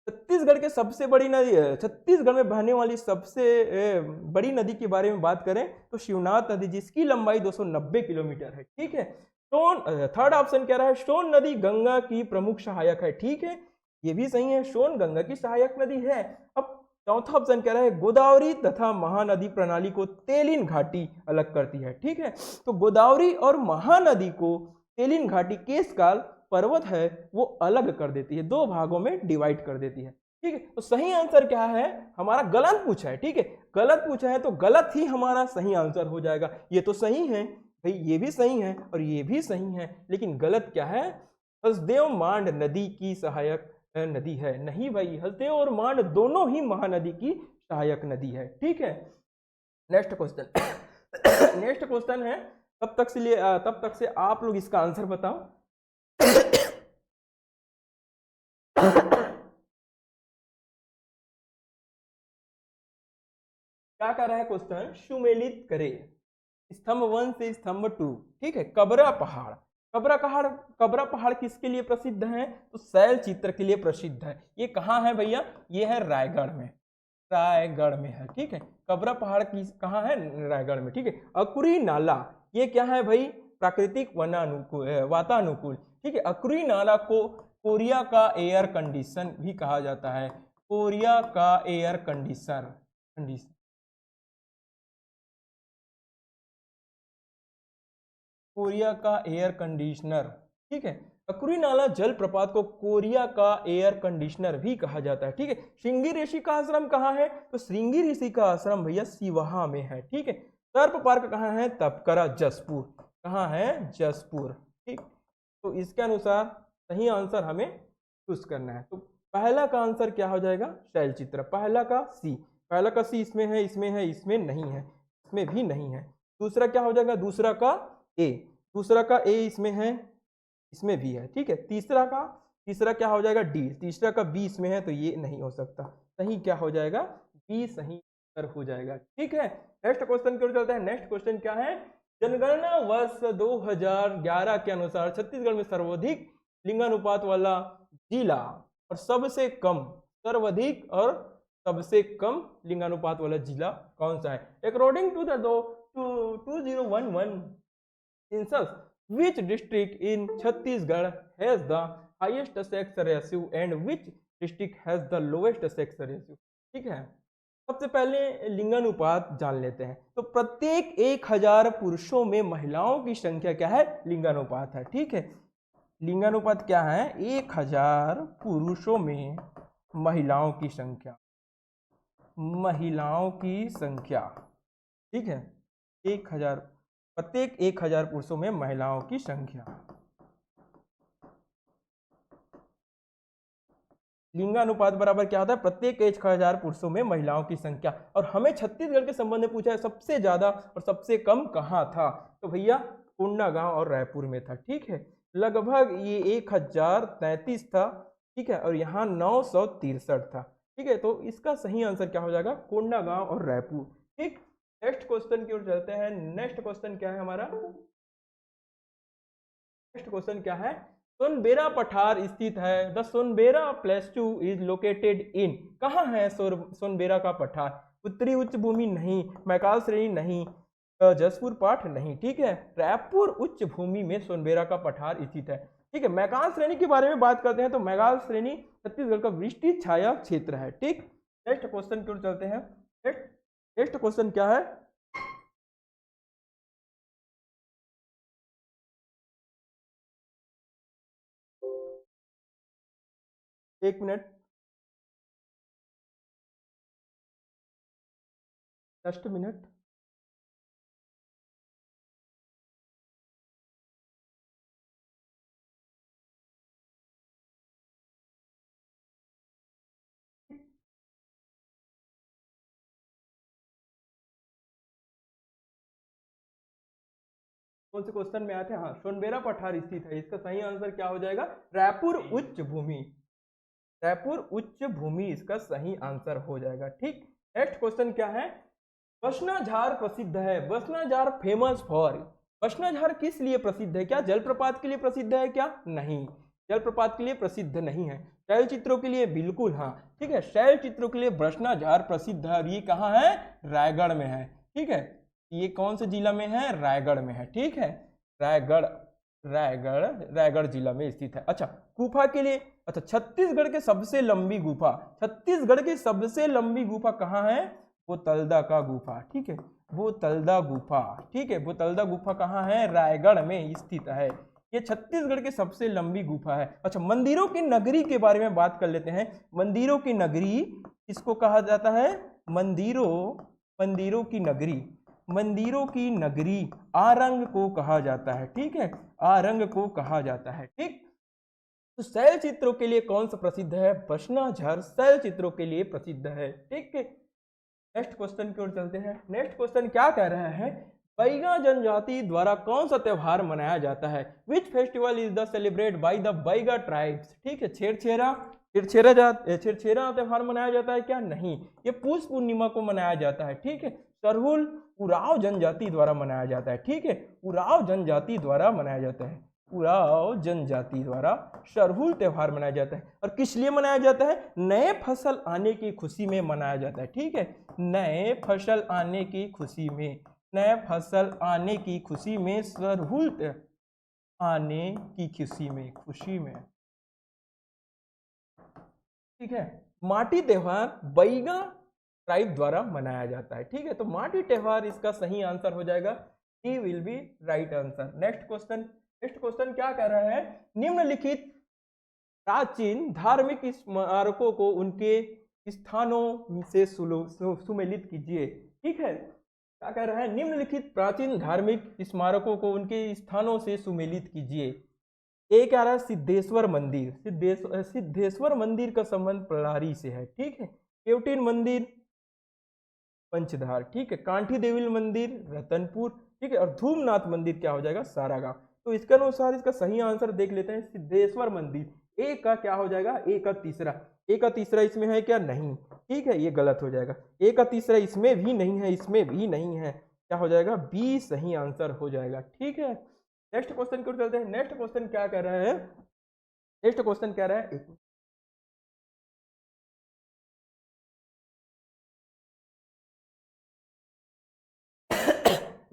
छत्तीसगढ़ के सबसे बड़ी नदी, छत्तीसगढ़ में बहने वाली सबसे बड़ी नदी के बारे में बात करें तो शिवनाथ नदी, जिसकी लंबाई 290 किलोमीटर है, ठीक है। थर्ड ऑप्शन कह रहा है सोन नदी गंगा की प्रमुख सहायक है, ठीक है, ये भी सही है, सोन गंगा की सहायक नदी है। अब चौथा ऑप्शन कह रहा है गोदावरी तथा महानदी प्रणाली को तेलिन घाटी अलग करती है, ठीक है। तो गोदावरी और महानदी को तेलिन घाटी केशकाल पर्वत है वो अलग कर देती है, दो भागों में डिवाइड कर देती है, ठीक है। तो सही आंसर क्या है? हमारा गलत पूछा है, ठीक है। गलत पूछा है तो गलत ही हमारा सही आंसर हो जाएगा। ये तो सही है भाई, ये भी सही है और ये भी सही है, लेकिन गलत क्या है? हसदेव मांड नदी की सहायक नदी है। नहीं भाई, हसदेव और मांड दोनों ही महानदी की सहायक नदी है, ठीक है। नेक्स्ट क्वेश्चन नेक्स्ट क्वेश्चन है, तब तक से आप लोग इसका आंसर बताओ। क्या कर रहा है क्वेश्चन? सुमेलित करे स्तंभ 1 से स्तंभ 2, ठीक है। कबरा पहाड़, कबरा पहाड़ किसके लिए प्रसिद्ध है? तो शैल चित्र के लिए प्रसिद्ध है। ये कहाँ है भैया? ये है रायगढ़ में, रायगढ़ में है, ठीक है। कबरा पहाड़ की कहाँ है? रायगढ़ में, ठीक है। अकुरी नाला, ये क्या है भाई? प्राकृतिक वातानुकूल, ठीक है। अकुरी नाला को कोरिया का एयर कंडीशन भी कहा जाता है, कोरिया का एयर कंडीशन, कोरिया का एयर कंडीशनर, ठीक है। अकुरी नाला जलप्रपात को कोरिया का एयर कंडीशनर भी कहा जाता है, ठीक है। श्रृंगी ऋषि का आश्रम कहाँ है? तो श्रृंगी ऋषि का आश्रम भैया सिवहा में है, ठीक है। सर्प पार्क कहाँ है? तपकरा, जसपुर, कहाँ है? जसपुर, ठीक। तो इसके अनुसार सही आंसर हमें चूज करना है। तो पहला का आंसर क्या हो जाएगा? शैल चित्र, पहला का सी, पहला का सी इसमें है, इसमें है, इसमें नहीं है, इसमें भी नहीं है। दूसरा क्या हो जाएगा? दूसरा का ए, दूसरा का ए इसमें है, इसमें भी है, ठीक है। तीसरा क्या हो जाएगा? डी, तीसरा का बी इसमें है, तो ये नहीं हो सकता। सही क्या हो जाएगा? बी सही उत्तर हो जाएगा, ठीक है। नेक्स्ट क्वेश्चन की ओर चलते हैं। नेक्स्ट क्वेश्चन क्या है? जनगणना वर्ष 2011 के अनुसार छत्तीसगढ़ में सर्वाधिक लिंगानुपात वाला जिला और सबसे कम, सर्वाधिक और सबसे कम लिंगानुपात वाला जिला कौन सा है? According to the 2011 census which district in Chhattisgarh has the highest sex ratio and which district has the lowest sex ratio. ठीक है, सबसे पहले लिंगानुपात जान लेते हैं। तो प्रत्येक 1000 पुरुषों में महिलाओं की संख्या क्या है, लिंगानुपात है। ठीक है, लिंगानुपात क्या है, 1000 पुरुषों में महिलाओं की संख्या, महिलाओं की संख्या। ठीक है, 1000, प्रत्येक 1000 पुरुषों में महिलाओं की संख्या। लिंगानुपात बराबर क्या होता है, प्रत्येक 1000 पुरुषों में महिलाओं की संख्या। और हमें छत्तीसगढ़ के संबंध में पूछा है सबसे ज्यादा और सबसे कम कहाँ था, तो भैया कोंडागांव और रायपुर में था। ठीक है, लगभग ये 1033 था। ठीक है, और यहाँ 963 था। ठीक है, तो इसका सही आंसर क्या हो जाएगा, कोंडागांव और रायपुर। ठीक, नेक्स्ट क्वेश्चन की ओर चलते हैं। नेक्स्ट क्वेश्चन क्या है हमारा, नेक्स्ट क्वेश्चन क्या है, सोनबेरा पठार स्थित है। द सोनबेरा प्लेस्टू इज लोकेटेड इन, कहाँ है सोनबेरा का पठार, उत्तरी उच्च भूमि नहीं, मैकाल श्रेणी नहीं, जसपुर पाठ नहीं। ठीक है, रायपुर उच्च भूमि में सोनबेरा का पठार स्थित है। ठीक है, मैकाल श्रेणी के बारे में बात करते हैं तो मैकाल श्रेणी छत्तीसगढ़ का वृष्टि छाया क्षेत्र है। ठीक, नेक्स्ट क्वेश्चन की ओर चलते हैं। नेक्स्ट क्वेश्चन क्या है, एक मिनट, जस्ट मिनट। कौन से क्वेश्चन में आए थे, हाँ, सोनबेरा पठार स्थित है। इसका सही आंसर क्या हो जाएगा, रायपुर उच्च भूमि, रायपुर उच्च भूमि इसका सही आंसर हो जाएगा। ठीक, नेक्स्ट क्वेश्चन क्या है, बसनाझार प्रसिद्ध है, बसनाझार फेमस फॉर, बसनाझार किस लिए प्रसिद्ध है, क्या जलप्रपात के लिए प्रसिद्ध है, क्या नहीं, जलप्रपात के लिए प्रसिद्ध नहीं है। शैल चित्रों के लिए बिल्कुल हाँ। ठीक है, शैल चित्रों के लिए बसनाझार प्रसिद्ध है। ये कहाँ है, रायगढ़ में है। ठीक है, ये कौन से जिला में है, रायगढ़ में है। ठीक है, रायगढ़, रायगढ़, रायगढ़ जिला में स्थित है। अच्छा, गुफा के लिए, अच्छा, छत्तीसगढ़ के सबसे लंबी गुफा, छत्तीसगढ़ की सबसे लंबी गुफा कहाँ है, वो तलदा का गुफा। ठीक है, वो तलदा गुफा। ठीक है, वो तलदा गुफा कहाँ है, रायगढ़ में स्थित है। ये छत्तीसगढ़ की सबसे लंबी गुफा है। अच्छा, मंदिरों की नगरी के बारे में बात कर लेते हैं। मंदिरों की नगरी किसको कहा जाता है, मंदिरों, मंदिरों की नगरी, मंदिरों की नगरी आरंग को कहा जाता है। ठीक है, आरंग को कहा जाता है। ठीक, तो शैल चित्रों के लिए कौन सा प्रसिद्ध है, बसनाझार शैल चित्रों के लिए प्रसिद्ध है। ठीक है, नेक्स्ट क्वेश्चन की ओर चलते हैं। नेक्स्ट क्वेश्चन क्या कह रहा है, बैगा जनजाति द्वारा कौन सा त्यौहार मनाया जाता है, which festival is the celebrate by the Baiga tribes. ठीक है, छेरछेरा, छेरछेरा त्यौहार मनाया जाता है क्या, नहीं, ये पुष पूर्णिमा को मनाया जाता है। ठीक है, सरहुल उराव जनजाति द्वारा मनाया जाता है। ठीक है, उराव जनजाति द्वारा मनाया जाता है, उराव जनजाति द्वारा सरहुल त्यौहार मनाया जाता है। और किस लिए मनाया जाता है, नए फसल आने की खुशी में मनाया जाता है। ठीक है, नए फसल आने की खुशी में, नए फसल आने की खुशी में, सरहुल आने की खुशी में, खुशी में। ठीक है, माटी त्योहार बैगा ट्राइब द्वारा मनाया जाता है। ठीक है, तो माटी त्योहार इसका सही आंसर हो जाएगा, D will be right answer. Next question, next question क्या कह रहा है, निम्नलिखित प्राचीन धार्मिक स्मारकों को उनके स्थानों से सुमेलित कीजिए। ठीक है, क्या कह रहा है, निम्नलिखित प्राचीन धार्मिक स्मारकों को उनके स्थानों से सुमेलित कीजिए। एक कह रहा है सिद्धेश्वर मंदिर, सिद्धेश्वर मंदिर का संबंध प्रहरी से है। ठीक है, केवटीन मंदिर पंचधार। ठीक है, कांठी देवी मंदिर रतनपुर। ठीक है, और धूमनाथ मंदिर क्या हो जाएगा, सारागांव। तो इसके अनुसार इसका सही आंसर देख लेते हैं, सिद्धेश्वर मंदिर। एक का क्या हो जाएगा, एक का तीसरा, एक का तीसरा इसमें है क्या, नहीं। ठीक है, ये गलत हो जाएगा। एक का तीसरा इसमें भी नहीं है, इसमें भी नहीं है, क्या हो जाएगा, बी सही आंसर हो जाएगा। ठीक है, नेक्स्ट क्वेश्चन की ओर चलते हैं। नेक्स्ट क्वेश्चन क्या कह रहा है, नेक्स्ट क्वेश्चन कह रहा है,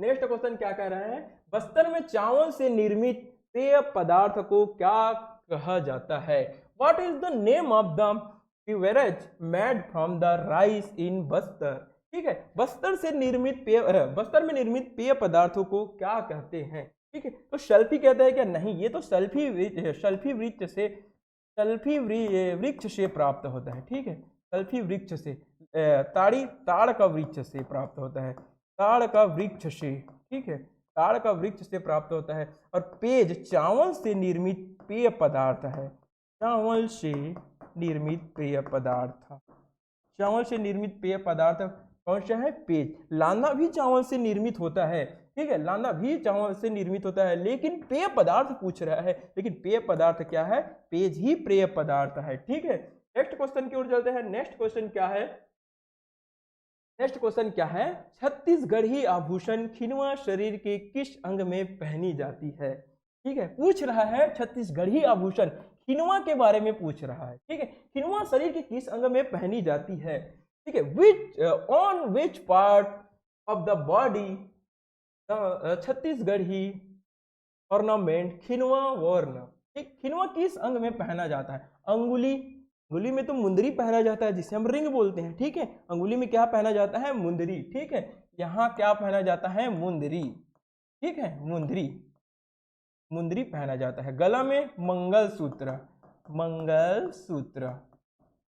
नेक्स्ट क्वेश्चन क्या कह रहे हैं, बस्तर में चावल से निर्मित पेय पदार्थ को क्या कहा जाता है? What is the name of the beverage made from the rice in Bastar? ठीक है, बस्तर में निर्मित पेय पदार्थों को क्या कहते हैं? ठीक है, तो शल्फी कहते हैं क्या? नहीं, ये तो शल्फी वृक्ष से प्राप्त होता है। ठीक है, शल्फी वृक्ष से, ताड़ का वृक्ष से प्राप्त होता है, ताड़ का वृक्ष से। ठीक है, ताड़ का वृक्ष से प्राप्त होता है। और पेज चावल से निर्मित पेय पदार्थ है, चावल से निर्मित पेय पदार्थ, चावल से निर्मित पेय पदार्थ कौन सा है? पेज। लाना भी चावल से निर्मित होता है। ठीक है, लाना भी चावल से निर्मित होता है, लेकिन पेय पदार्थ पूछ रहा है, लेकिन पेय पदार्थ क्या है? पेज ही पेय पदार्थ है। ठीक है, नेक्स्ट क्वेश्चन की ओर चलते हैं। नेक्स्ट क्वेश्चन क्या है? नेक्स्ट क्वेश्चन क्या है? छत्तीसगढ़ी आभूषण खिनवा शरीर के किस अंग में पहनी जाती है? ठीक है, पूछ रहा है छत्तीसगढ़ी आभूषण खिनवा के बारे में पूछ रहा है। ठीक है, खिनवा शरीर के किस अंग में पहनी जाती है? ठीक है, on which part of the body Chhattisgarhi ornament khinwa worn? ठीक, खिनवा किस अंग में पहना जाता है? अंगुली, अंगुली में तो मुंदरी पहना जाता है जिसे हम रिंग बोलते हैं। ठीक है, अंगुली में क्या पहना जाता है? मुंदरी। ठीक है, यहाँ क्या पहना जाता है? मुंदरी। ठीक है, मुंदरी, मुंदरी पहना जाता है। गला में मंगलसूत्र, मंगलसूत्र।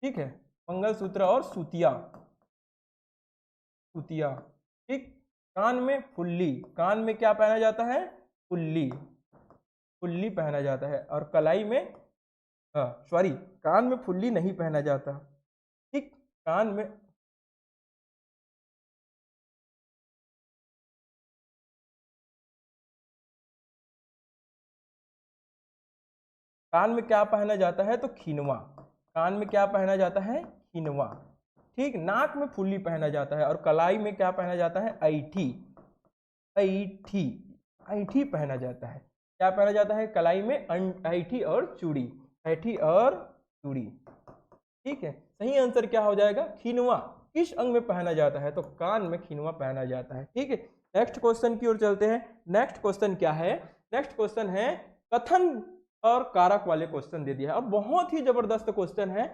ठीक है, मंगलसूत्र और सूतिया, सूतिया। ठीक, कान में फुल्ली, कान में क्या पहना जाता है? फुल्ली, फुल्ली पहना जाता है। और कलाई में सॉरी, कान में फुल्ली नहीं पहना जाता। ठीक, कान में क्या पहना जाता है? तो खिनवा। कान में क्या पहना जाता है? खिनवा। ठीक, नाक में फुल्ली पहना जाता है। और कलाई में क्या पहना जाता है? ऐठी, ऐठी, ऐठी पहना जाता है। क्या पहना जाता है? कलाई में ऐठी और चूड़ी, ऐठी और चूड़ी। ठीक है, सही आंसर क्या हो जाएगा? खिनवा। किस अंग में पहना जाता है? तो कान में खिनवा पहना जाता है। ठीक है, नेक्स्ट क्वेश्चन की ओर चलते हैं। नेक्स्ट क्वेश्चन क्या है? नेक्स्ट क्वेश्चन है कथन और कारक वाले क्वेश्चन दे दिया है, और बहुत ही जबरदस्त क्वेश्चन है।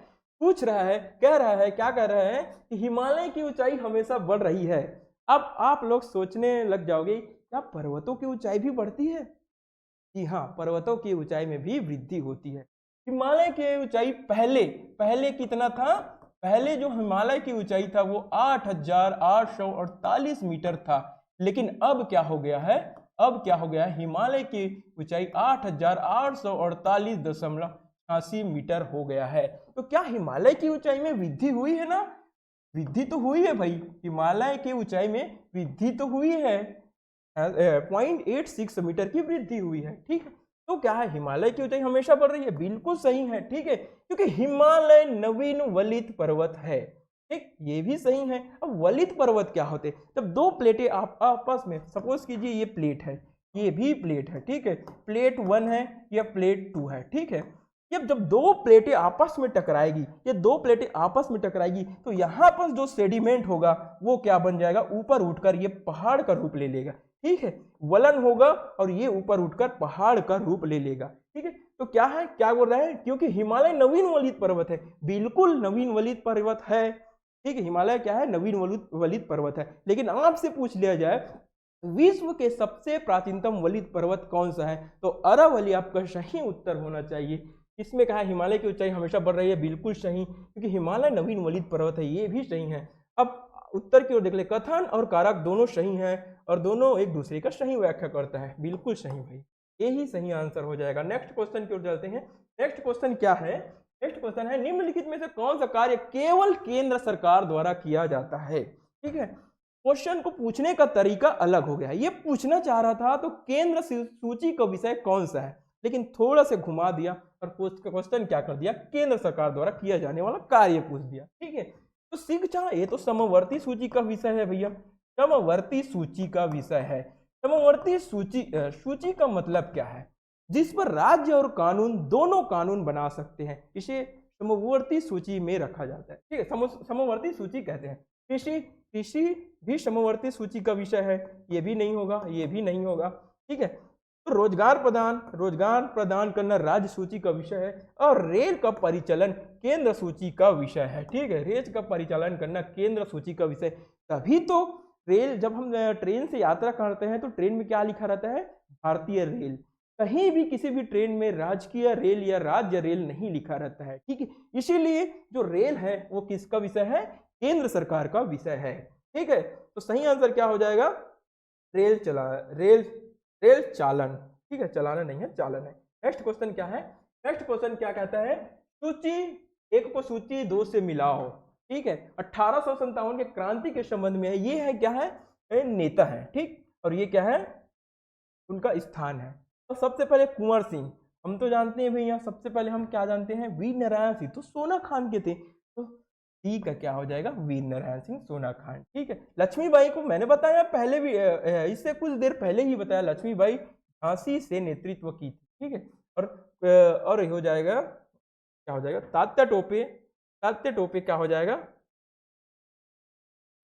पूछ रहा है, कह रहा है, क्या कह रहा है कि हिमालय की ऊंचाई हमेशा बढ़ रही है। अब आप लोग सोचने लग जाओगे, क्या पर्वतों की ऊंचाई भी बढ़ती है? जी हाँ, पर्वतों की ऊंचाई में भी वृद्धि होती है। हिमालय की ऊंचाई पहले कितना था? पहले जो हिमालय की ऊंचाई था वो 8,848 मीटर था, लेकिन अब क्या हो गया है? अब क्या हो गया है? हिमालय की ऊंचाई 8,848.86 मीटर हो गया है। तो क्या हिमालय की ऊंचाई में वृद्धि हुई है ना? वृद्धि तो हुई है भाई, हिमालय की ऊंचाई में वृद्धि तो हुई है, 0.86 मीटर की वृद्धि हुई है। ठीक है, तो क्या है? हिमालय की ऊंचाई हमेशा बढ़ रही है। बिल्कुल सही है। ठीक है, क्योंकि हिमालय नवीन वलित पर्वत है। ठीक, ये भी सही है। अब वलित पर्वत क्या होते? जब दो प्लेटें आपस में, सपोज कीजिए ये प्लेट है, ये भी प्लेट है। ठीक है, प्लेट 1 है या प्लेट 2 है। ठीक है, जब दो प्लेटें आपस में टकराएगी, ये दो प्लेटें आपस में टकराएगी, तो यहाँ पर जो सेडिमेंट होगा वो क्या बन जाएगा? ऊपर उठकर ये पहाड़ का रूप ले लेगा। ठीक है, वलन होगा और ये ऊपर उठकर पहाड़ का रूप ले लेगा। ठीक है, तो क्या है, क्या बोल रहा है? क्योंकि हिमालय नवीन वलित पर्वत है। बिल्कुल नवीन वलित पर्वत है। ठीक है, हिमालय क्या है? नवीन वलित पर्वत है। लेकिन आपसे पूछ लिया जाए विश्व के सबसे प्राचीनतम वलित पर्वत कौन सा है, तो अरावली आपका सही उत्तर होना चाहिए। इसमें कहा हिमालय की ऊंचाई हमेशा बढ़ रही है, बिल्कुल सही, क्योंकि हिमालय नवीन वलित पर्वत है, ये भी सही है। अब उत्तर की ओर देख ले, कथन और कारक दोनों सही हैं और दोनों एक दूसरे का सही व्याख्या करता है। बिल्कुल सही भाई, यही सही आंसर हो जाएगा। नेक्स्ट क्वेश्चन की ओर चलते हैं। नेक्स्ट क्वेश्चन क्या है? नेक्स्ट क्वेश्चन है निम्नलिखित में से कौन सा कार्य केवल केंद्र सरकार द्वारा किया जाता है? ठीक है, क्वेश्चन को पूछने का तरीका अलग हो गया। ये पूछना चाह रहा था तो केंद्र सूची का विषय कौन सा है, लेकिन थोड़ा से घुमा दिया और क्वेश्चन क्या कर दिया? केंद्र सरकार द्वारा किया जाने वाला कार्य पूछ दिया। ठीक है, तो शिक्षा, ये तो समवर्ती सूची का विषय है भैया, समवर्ती सूची का विषय है। समवर्ती सूची का मतलब क्या है? जिस पर राज्य और कानून दोनों कानून बना सकते हैं, इसे समवर्ती सूची में रखा जाता है। ठीक है, समवर्ती सूची कहते हैं। कृषि, कृषि भी समवर्ती सूची का विषय है, ये भी नहीं होगा, ये भी नहीं होगा, ठीक है। तो रोजगार प्रदान करना राज्य सूची का विषय है, और रेल का परिचालन केंद्र सूची का विषय है, ठीक है। रेल का परिचालन करना केंद्र सूची का विषय, तभी तो रेल, जब हम ट्रेन से यात्रा करते हैं तो ट्रेन में क्या लिखा रहता है, भारतीय रेल। कहीं भी किसी भी ट्रेन में राजकीय रेल या राज्य रेल नहीं लिखा रहता है, ठीक है। इसीलिए जो रेल है वो किसका विषय है, केंद्र सरकार का विषय है, ठीक है। तो सही आंसर क्या हो जाएगा, रेल चालन, ठीक है, चलाना नहीं है, चालन है। नेक्स्ट क्वेश्चन क्या है, नेक्स्ट क्वेश्चन क्या कहता है, सूची एक को सूची दो से मिलाओ, ठीक है। 1857 के क्रांति के संबंध में है, ये है क्या है, नेता है, ठीक, और ये क्या है, उनका स्थान है। तो सबसे पहले कुंवर सिंह, हम तो जानते हैं भैया, सबसे पहले हम क्या जानते हैं, वीर नारायण सिंह तो सोना खान के थे, तो सी का क्या हो जाएगा, वीर नारायण सिंह सोना खान, ठीक है। लक्ष्मीबाई को मैंने बताया पहले भी, इससे कुछ देर पहले ही बताया, लक्ष्मीबाई झांसी से नेतृत्व की थी, ठीक है। और हो जाएगा, क्या हो जाएगा, तात्या टोपे क्या हो जाएगा,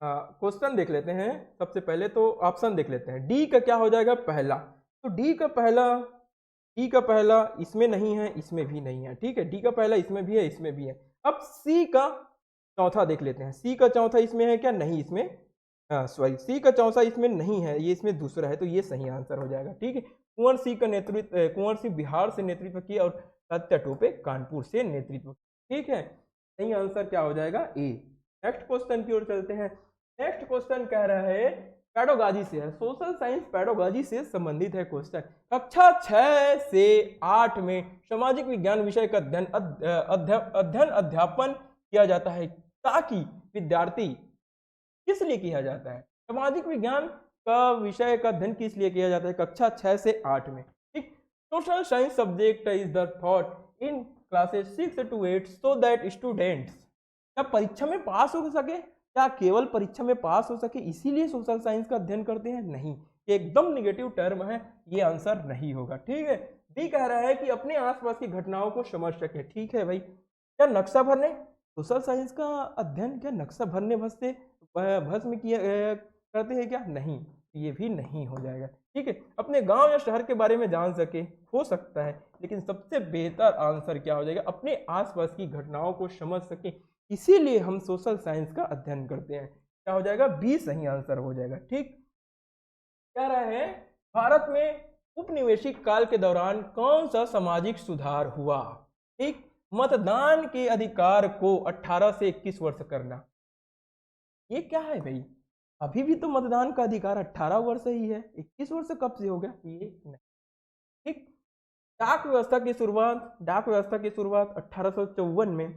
क्वेश्चन देख लेते हैं सबसे पहले, तो ऑप्शन देख लेते हैं। डी का क्या हो जाएगा, पहला, तो डी का पहला इसमें नहीं है, इसमें भी नहीं है, ठीक है। डी का पहला इसमें भी है, इसमें भी है। अब सी का चौथा देख लेते हैं, सी का चौथा इसमें है क्या, नहीं, इसमें सॉरी, सी का चौथा इसमें नहीं है, ये इसमें दूसरा है, तो ये सही आंसर हो जाएगा, ठीक है। कुंवर सिंह बिहार से नेतृत्व किया, और तात्या टोपे कानपुर से नेतृत्व, ठीक है। सही आंसर क्या हो जाएगा, ए। नेक्स्ट क्वेश्चन की ओर चलते हैं। नेक्स्ट क्वेश्चन कह रहा है पेडोलॉजी से है, सोशल साइंस पेडोलॉजी से संबंधित है क्वेश्चन। कक्षा 6 से 8 में सामाजिक विज्ञान विषय का अध्ययन अध्यापन किया जाता है, ताकि विद्यार्थी, किस लिए किया जाता है, सामाजिक विज्ञान का विषय का अध्ययन किस लिए किया जाता है कक्षा 6 से 8 में, ठीक। Social science subject is the thought in classes 6 to 8 so that students, क्या परीक्षा में पास हो सके, क्या केवल परीक्षा में पास हो सके इसीलिए सोशल साइंस का अध्ययन करते हैं, नहीं, ये एकदम निगेटिव टर्म है, ये आंसर नहीं होगा, ठीक है। डी कह रहा है कि अपने आसपास की घटनाओं को समझ सके, ठीक है भाई। क्या नक्शा भरने, सोशल साइंस का अध्ययन क्या नक्शा भरने भस में किया करते हैं क्या, नहीं, ये भी नहीं हो जाएगा, ठीक है। अपने गांव या शहर के बारे में जान सके, हो सकता है, लेकिन सबसे बेहतर आंसर क्या हो जाएगा, अपने आसपास की घटनाओं को समझ सके, इसीलिए हम सोशल साइंस का अध्ययन करते हैं, क्या हो जाएगा, बी सही आंसर हो जाएगा, ठीक। क्या रहा है, भारत में उपनिवेशिक काल के दौरान कौन सा सामाजिक सुधार हुआ, ठीक। मतदान के अधिकार को 18 से 21 वर्ष करना, ये क्या है भाई, अभी भी तो मतदान का अधिकार 18 वर्ष ही है, 21 वर्ष कब से हो गया, ये नहीं, ठीक। डाक व्यवस्था की शुरुआत 1854 में,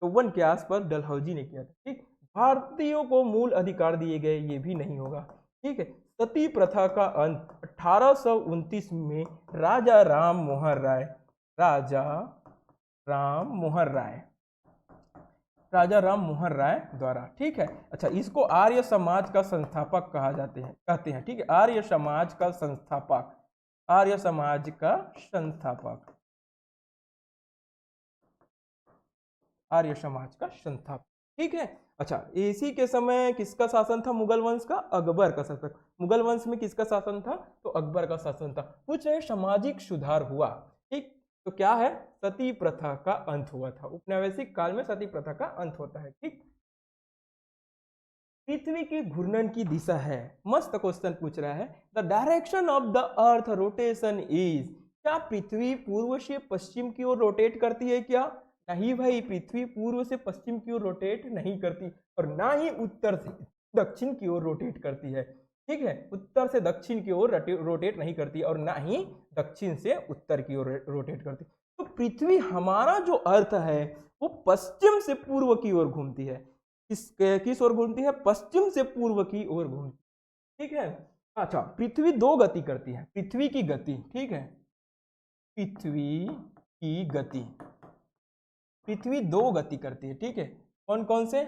54 के आसपास डलहौजी ने किया था, ठीक। भारतीयों को मूल अधिकार दिए गए, ये भी नहीं होगा, ठीक है। सती प्रथा का अंत 1829 में राजा राम मोहन राय द्वारा, ठीक है। अच्छा, इसको आर्य समाज का संस्थापक कहते हैं, ठीक है। आर्य समाज का संस्थापक, ठीक है। अच्छा, इसी के समय किसका शासन था, मुगल वंश का, अकबर का शासन। मुगल वंश में किसका शासन था, तो अकबर का शासन था। पूछ रहे सामाजिक सुधार हुआ, ठीक, तो क्या है, सती प्रथा का अंत हुआ था, उपनिवेशिक काल में सती प्रथा का अंत होता है, ठीक। पृथ्वी की घूर्णन की दिशा है, मस्त क्वेश्चन पूछ रहा है, the direction of the earth rotation is, क्या पृथ्वी पूर्व से पश्चिम की ओर रोटेट करती है क्या, नहीं भाई, पृथ्वी पूर्व से पश्चिम की ओर रोटेट नहीं करती, और ना ही उत्तर से दक्षिण की ओर रोटेट करती है, ठीक है। उत्तर से दक्षिण की ओर रोटेट नहीं करती, और ना ही दक्षिण से उत्तर की ओर रोटेट करती। तो पृथ्वी, हमारा जो अर्थ है वो पश्चिम से पूर्व की ओर घूमती है, किस ओर घूमती है, पश्चिम से पूर्व की ओर घूमती, ठीक है। अच्छा, पृथ्वी दो गति करती है, पृथ्वी की गति, ठीक है, पृथ्वी दो गति करती है, ठीक है। कौन कौन से,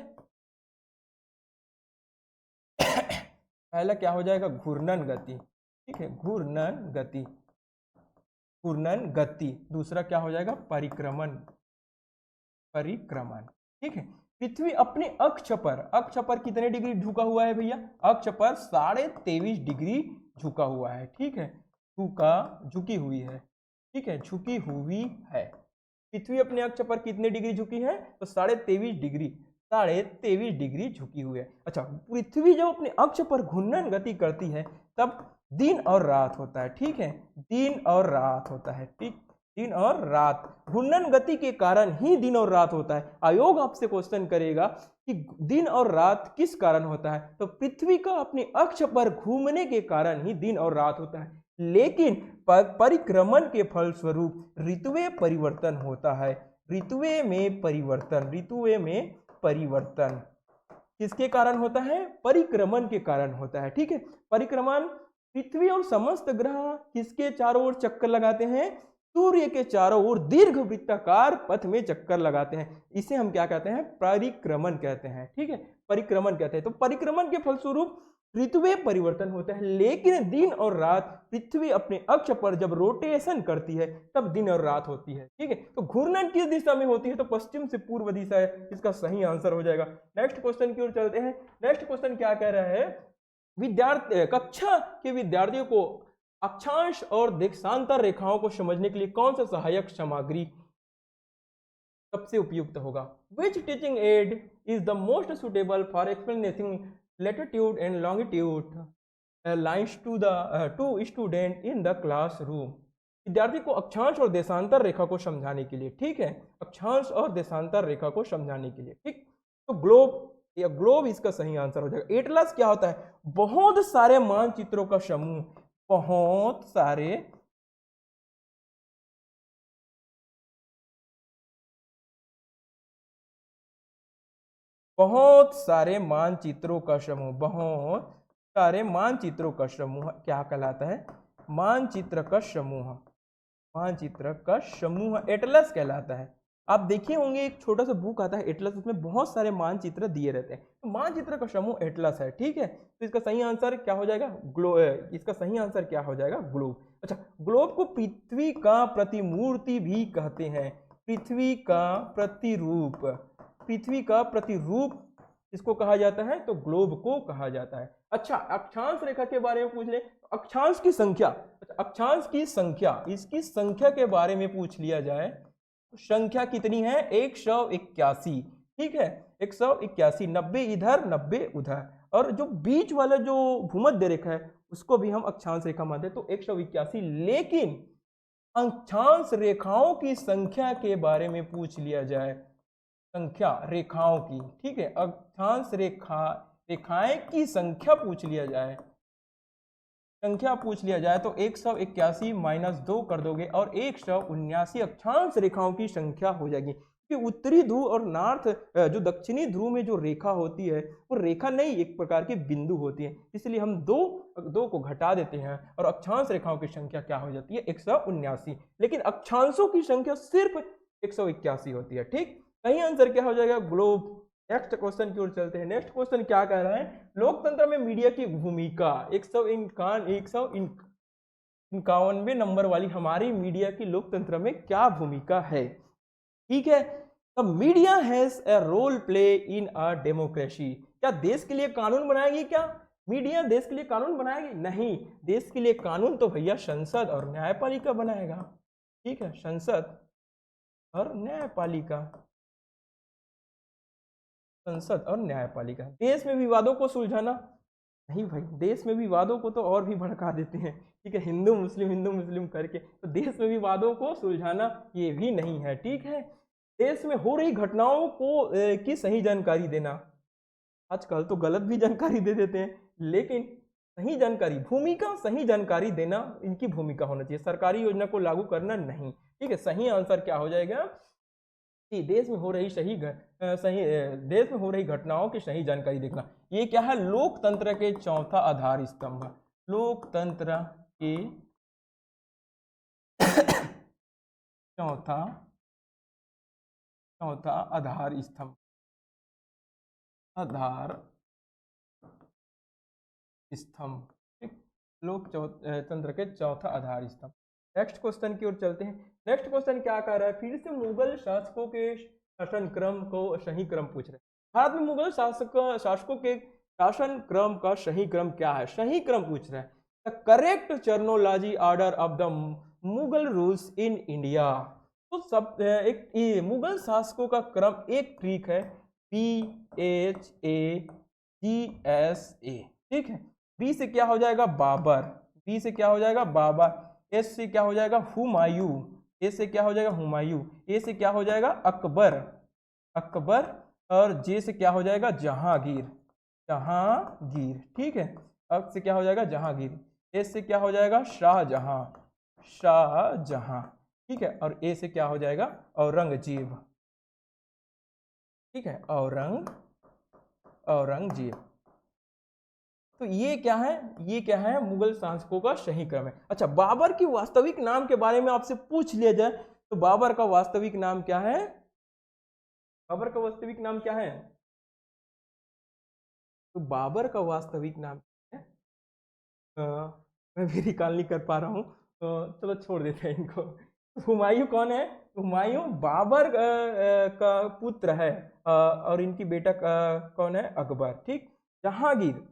पहला क्या हो जाएगा, घूर्णन गति, ठीक है, घूर्णन गति। दूसरा क्या हो जाएगा, परिक्रमण, ठीक है। पृथ्वी अपने अक्ष पर कितने डिग्री झुका हुआ है भैया? अक्ष पर 23.5 डिग्री झुका हुआ है, ठीक है, झुकी हुई है, ठीक है, झुकी हुई है। पृथ्वी अपने अक्ष पर कितने डिग्री झुकी है? तो 23.5 डिग्री झुकी हुई है। अच्छा, पृथ्वी जब अपने अक्ष पर घूर्णन गति करती है तब दिन और रात होता है, ठीक है, दिन और रात होता है, ठीक, दिन और रात, घूर्णन गति के कारण ही दिन और रात होता है। आयोग आपसे क्वेश्चन करेगा कि दिन और रात किस कारण होता है, तो पृथ्वी का अपने अक्ष पर घूमने के कारण ही दिन और रात होता है, लेकिन परिक्रमण के फलस्वरूप ऋतुएं परिवर्तन होता है। ऋतुएं में परिवर्तन किसके कारण होता है? परिक्रमण के कारण होता है, ठीक है। परिक्रमण, पृथ्वी और समस्त ग्रह किसके चारों ओर चक्कर लगाते हैं? सूर्य के चारों ओर दीर्घ वृत्ताकार पथ में चक्कर लगाते हैं। इसे हम क्या कहते हैं? परिक्रमण कहते हैं, ठीक है, परिक्रमण कहते हैं। तो परिक्रमण के फलस्वरूप ऋतुएं परिवर्तन होता है, लेकिन दिन और रात, पृथ्वी अपने अक्ष पर जब रोटेशन करती है तब दिन और रात होती है, ठीक है। तो घूर्णन किस दिशा में होती है? तो पश्चिम से पूर्व दिशा है, इसका सही आंसर हो जाएगा। नेक्स्ट क्वेश्चन की ओर चलते हैं। नेक्स्ट क्वेश्चन क्या कह रहा है? विद्यार्थी, कक्षा के विद्यार्थियों को अक्षांश और देशांतर रेखाओं को समझने के लिए कौन सा सहायक सामग्री सबसे उपयुक्त होगा? Which teaching aid is the most suitable for explaining latitude and longitude lines to student in the classroom? विद्यार्थी को अक्षांश और देशांतर रेखा को समझाने के लिए, ठीक है, अक्षांश और देशांतर रेखा को समझाने के लिए, ठीक। तो ग्लोब या ग्लोब इसका सही आंसर हो जाएगा। एटलस क्या होता है? बहुत सारे मानचित्रों का समूह, बहुत सारे मानचित्रों का समूह, बहुत सारे मानचित्रों का समूह क्या कहलाता है? मानचित्र का समूह, मानचित्र का समूह एटलस कहलाता है। आप देखे होंगे एक छोटा सा बुक आता है एटलस, उसमें बहुत सारे मानचित्र दिए रहते हैं, तो मानचित्र का समूह एटलस है, ठीक है। तो इसका सही आंसर क्या हो जाएगा? इसका सही आंसर क्या हो जाएगा? ग्लोब। अच्छा, ग्लोब को पृथ्वी का प्रतिमूर्ति भी कहते हैं, पृथ्वी का प्रतिरूप, पृथ्वी का प्रतिरूप इसको कहा जाता है, तो ग्लोब को कहा जाता है। अच्छा, अक्षांश रेखा के बारे में पूछ ले, अक्षांश की संख्या, अक्षांश की संख्या, इसकी संख्या के बारे में पूछ लिया जाए तो संख्या कितनी है? 181, ठीक है, 181, 90 इधर 90 उधर, और जो बीच वाला जो भूमध्य रेखा है उसको भी हम अक्षांश रेखा मानते हैं, तो 181। लेकिन अक्षांश रेखाओं की संख्या के बारे में पूछ लिया जाए, संख्या रेखाओं की, ठीक है, अक्षांश रेखाएं की संख्या पूछ लिया जाए, संख्या पूछ लिया जाए तो 181 - 2 कर दोगे और 179 अक्षांश रेखाओं की संख्या हो जाएगी। कि उत्तरी ध्रुव और नॉर्थ, जो दक्षिणी ध्रुव में जो रेखा होती है वो रेखा नहीं, एक प्रकार की बिंदु होती है, इसलिए हम दो को घटा देते हैं और अक्षांश रेखाओं की संख्या क्या हो जाती है? 179। लेकिन अक्षांशों की संख्या सिर्फ 181 होती है, ठीक। सही आंसर क्या हो जाएगा? ग्लोब। नेक्स्ट क्वेश्चन की ओर चलते हैं। नेक्स्ट क्वेश्चन क्या कह रहा है? लोकतंत्र में मीडिया की भूमिका, 151वें नंबर वाली हमारी मीडिया की लोकतंत्र में क्या भूमिका है, ठीक है। The media has a role play in a democracy. क्या देश के लिए कानून बनाएगी? क्या मीडिया देश के लिए कानून बनाएगी? नहीं, देश के लिए कानून तो भैया संसद और न्यायपालिका बनाएगा, ठीक है, संसद और न्यायपालिका, संसद और न्यायपालिका। देश में विवादों को सुलझाना? नहीं भाई, देश में विवादों को तो और भी भड़का देते हैं, ठीक है, हिंदू मुस्लिम करके, तो देश में विवादों को सुलझाना ये भी नहीं है, ठीक है। देश में हो रही घटनाओं को की सही जानकारी देना, आजकल तो गलत भी जानकारी दे देते हैं, लेकिन सही जानकारी, भूमिका सही जानकारी देना इनकी भूमिका होना चाहिए, सरकारी योजना को लागू करना नहीं, ठीक है। सही आंसर क्या हो जाएगा? कि देश में हो रही देश में हो रही घटनाओं की सही जानकारी देखना। ये क्या है? लोकतंत्र के चौथा आधार स्तंभ, लोकतंत्र के चौथा आधार स्तंभ, ठीक, लोकतंत्र के चौथा आधार स्तंभ। नेक्स्ट क्वेश्चन की ओर चलते हैं। नेक्स्ट क्वेश्चन क्या कह रहा है? फिर से मुगल शासकों के शासन क्रम को सही क्रम पूछ रहे हैं। भारत में मुगल शासकों के शासन क्रम का सही क्रम क्या है? सही क्रम पूछ रहे हैं। The correct chronology order of the Mughal rules in India. तो सब एक मुगल शासकों का क्रम एक ठीक है, PHAGSA, ठीक है। बी से क्या हो जाएगा? बाबर। बी से क्या हो जाएगा? बाबर। एस से क्या हो जाएगा? हुमायूं। ए से क्या हो जाएगा? हुमायूं। ए से क्या हो जाएगा? अकबर। अकबर। और जे से क्या हो जाएगा? जहांगीर। जहांगीर, ठीक है। अब से क्या हो जाएगा? जहांगीर। एस से क्या हो जाएगा? शाहजहां। शाहजहां, ठीक है। और ए से क्या हो जाएगा? औरंगजेब, ठीक है। औरंगजेब। तो ये क्या है? ये क्या है? मुगल शासकों का सही क्रम है। अच्छा, बाबर की वास्तविक नाम के बारे में आपसे पूछ लिया जाए तो बाबर का वास्तविक नाम क्या है? बाबर का वास्तविक नाम क्या है? तो बाबर का वास्तविक नाम क्या है? मैं भी रिकॉल नहीं कर पा रहा हूँ, तो चलो छोड़ देते हैं इनको। हुमायूं कौन है? हुमायूं बाबर का पुत्र है, और इनकी बेटा कौन है? अकबर, ठीक। जहांगीर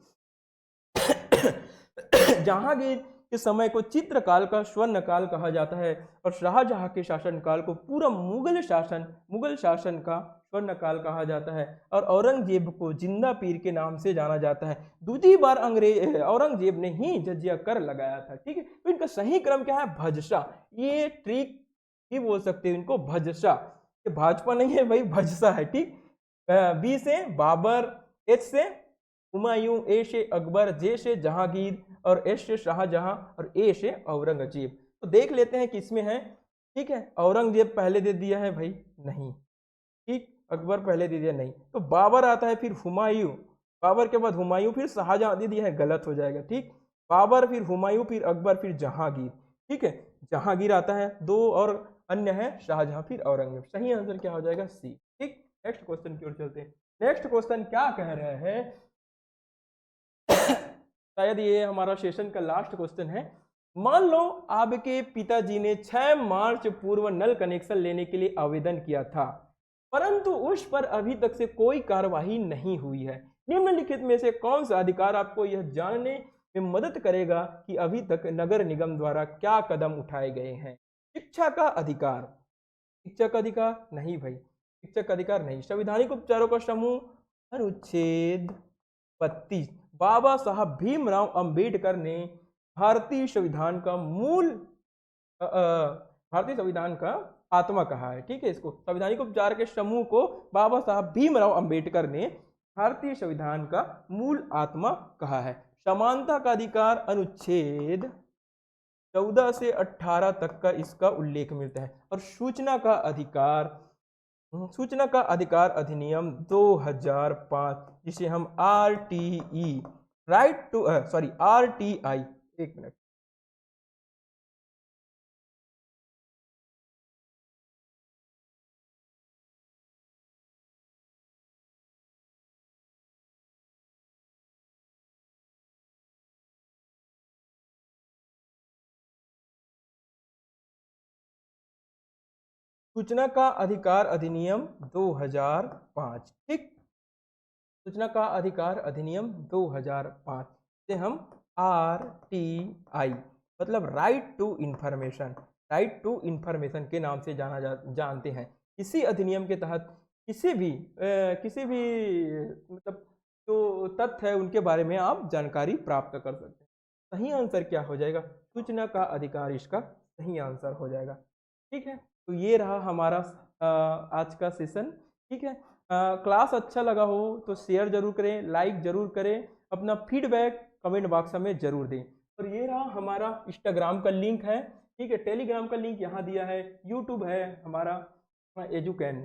जहांगीर के समय को चित्रकाल का स्वर्ण काल कहा जाता है, और शाहजहां के शासनकाल को पूरा मुगल शासन का स्वर्ण काल कहा जाता है, और औरंगजेब को जिंदा पीर के नाम से जाना जाता है। दूसरी बार औरंगजेब ने ही जजिया कर लगाया था, ठीक है। तो इनका सही क्रम क्या है? भजसा। ये ट्रिक ही बोल सकते हैं इनको, भजसा। ये भाजपा नहीं है भाई, भजसा है, ठीक। बी से बाबर, एच से हुमायूं, ए से अकबर, जे से जहांगीर, और एस से शाहजहां, और ए से औरंगजेब। तो देख लेते हैं किसमें है, ठीक है। औरंगजेब पहले दे दिया है भाई, नहीं, ठीक। अकबर पहले दे दिया, नहीं। तो बाबर आता है, फिर हुमायूं, बाबर के बाद हुमायूं, फिर शाहजहां दे दिया है, गलत हो जाएगा, ठीक। बाबर, फिर हुमायूं, फिर अकबर, फिर जहांगीर, ठीक है। जहांगीर आता है, दो और अन्य है शाहजहां, फिर औरंगजेब। सही आंसर क्या हो जाएगा? सी, ठीक। नेक्स्ट क्वेश्चन की ओर चलते हैं। नेक्स्ट क्वेश्चन क्या कह रहे हैं? शायद ये हमारा सेशन का लास्ट क्वेश्चन है। मान लो आपके पिताजी ने 6 मार्च पूर्व नल कनेक्शन लेने के लिए आवेदन किया था, परंतु उस पर अभी तक से कोई कार्यवाही नहीं हुई है। निम्नलिखित में से कौन सा अधिकार आपको यह जानने में मदद करेगा कि अभी तक नगर निगम द्वारा क्या कदम उठाए गए हैं? शिक्षा का अधिकार। शिक्षा का अधिकार नहीं भाई, शिक्षा का अधिकार नहीं। संवैधानिक उपचारों का समूह, अनुच्छेद 32। बाबा साहब भीमराव अंबेडकर ने भारतीय संविधान का मूल भारतीय संविधान का आत्मा कहा है, ठीक है। इसको संवैधानिक उपचार के समूह को बाबा साहब भीमराव अंबेडकर ने भारतीय संविधान का मूल आत्मा कहा है। समानता का अधिकार, अनुच्छेद 14 से 18 तक का इसका उल्लेख मिलता है। और सूचना का अधिकार अधिनियम 2005, जिसे हम RTE, राइट टू RTI, एक मिनट, सूचना का अधिकार अधिनियम 2005, ठीक। सूचना का अधिकार अधिनियम 2005 से हम RTI, मतलब राइट टू इंफॉर्मेशन के नाम से जानते हैं। इसी अधिनियम के तहत किसी भी मतलब जो तथ्य है उनके बारे में आप जानकारी प्राप्त कर सकते हैं। सही आंसर क्या हो जाएगा? सूचना का अधिकार इसका सही आंसर हो जाएगा, ठीक है। तो ये रहा हमारा आज का सेशन, ठीक है। क्लास अच्छा लगा हो तो शेयर जरूर करें, लाइक जरूर करें, अपना फीडबैक कमेंट बॉक्स में जरूर दें। और ये रहा हमारा इंस्टाग्राम का लिंक है, ठीक है। टेलीग्राम का लिंक यहाँ दिया है, यूट्यूब है हमारा एजुकैन,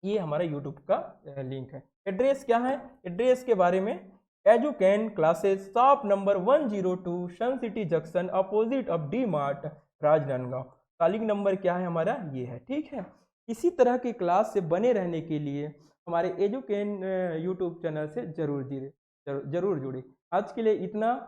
ये हमारा यूट्यूब का लिंक है। एड्रेस क्या है? एड्रेस के बारे में, Educan classes, shop number 102, Sun City junction, opposite of D Mart, Rajnandgaon. Calling number क्या है हमारा? ये है, ठीक है। इसी तरह की क्लास से बने रहने के लिए हमारे एजुकेन यूट्यूब चैनल से जरूर जुड़े। आज के लिए इतना।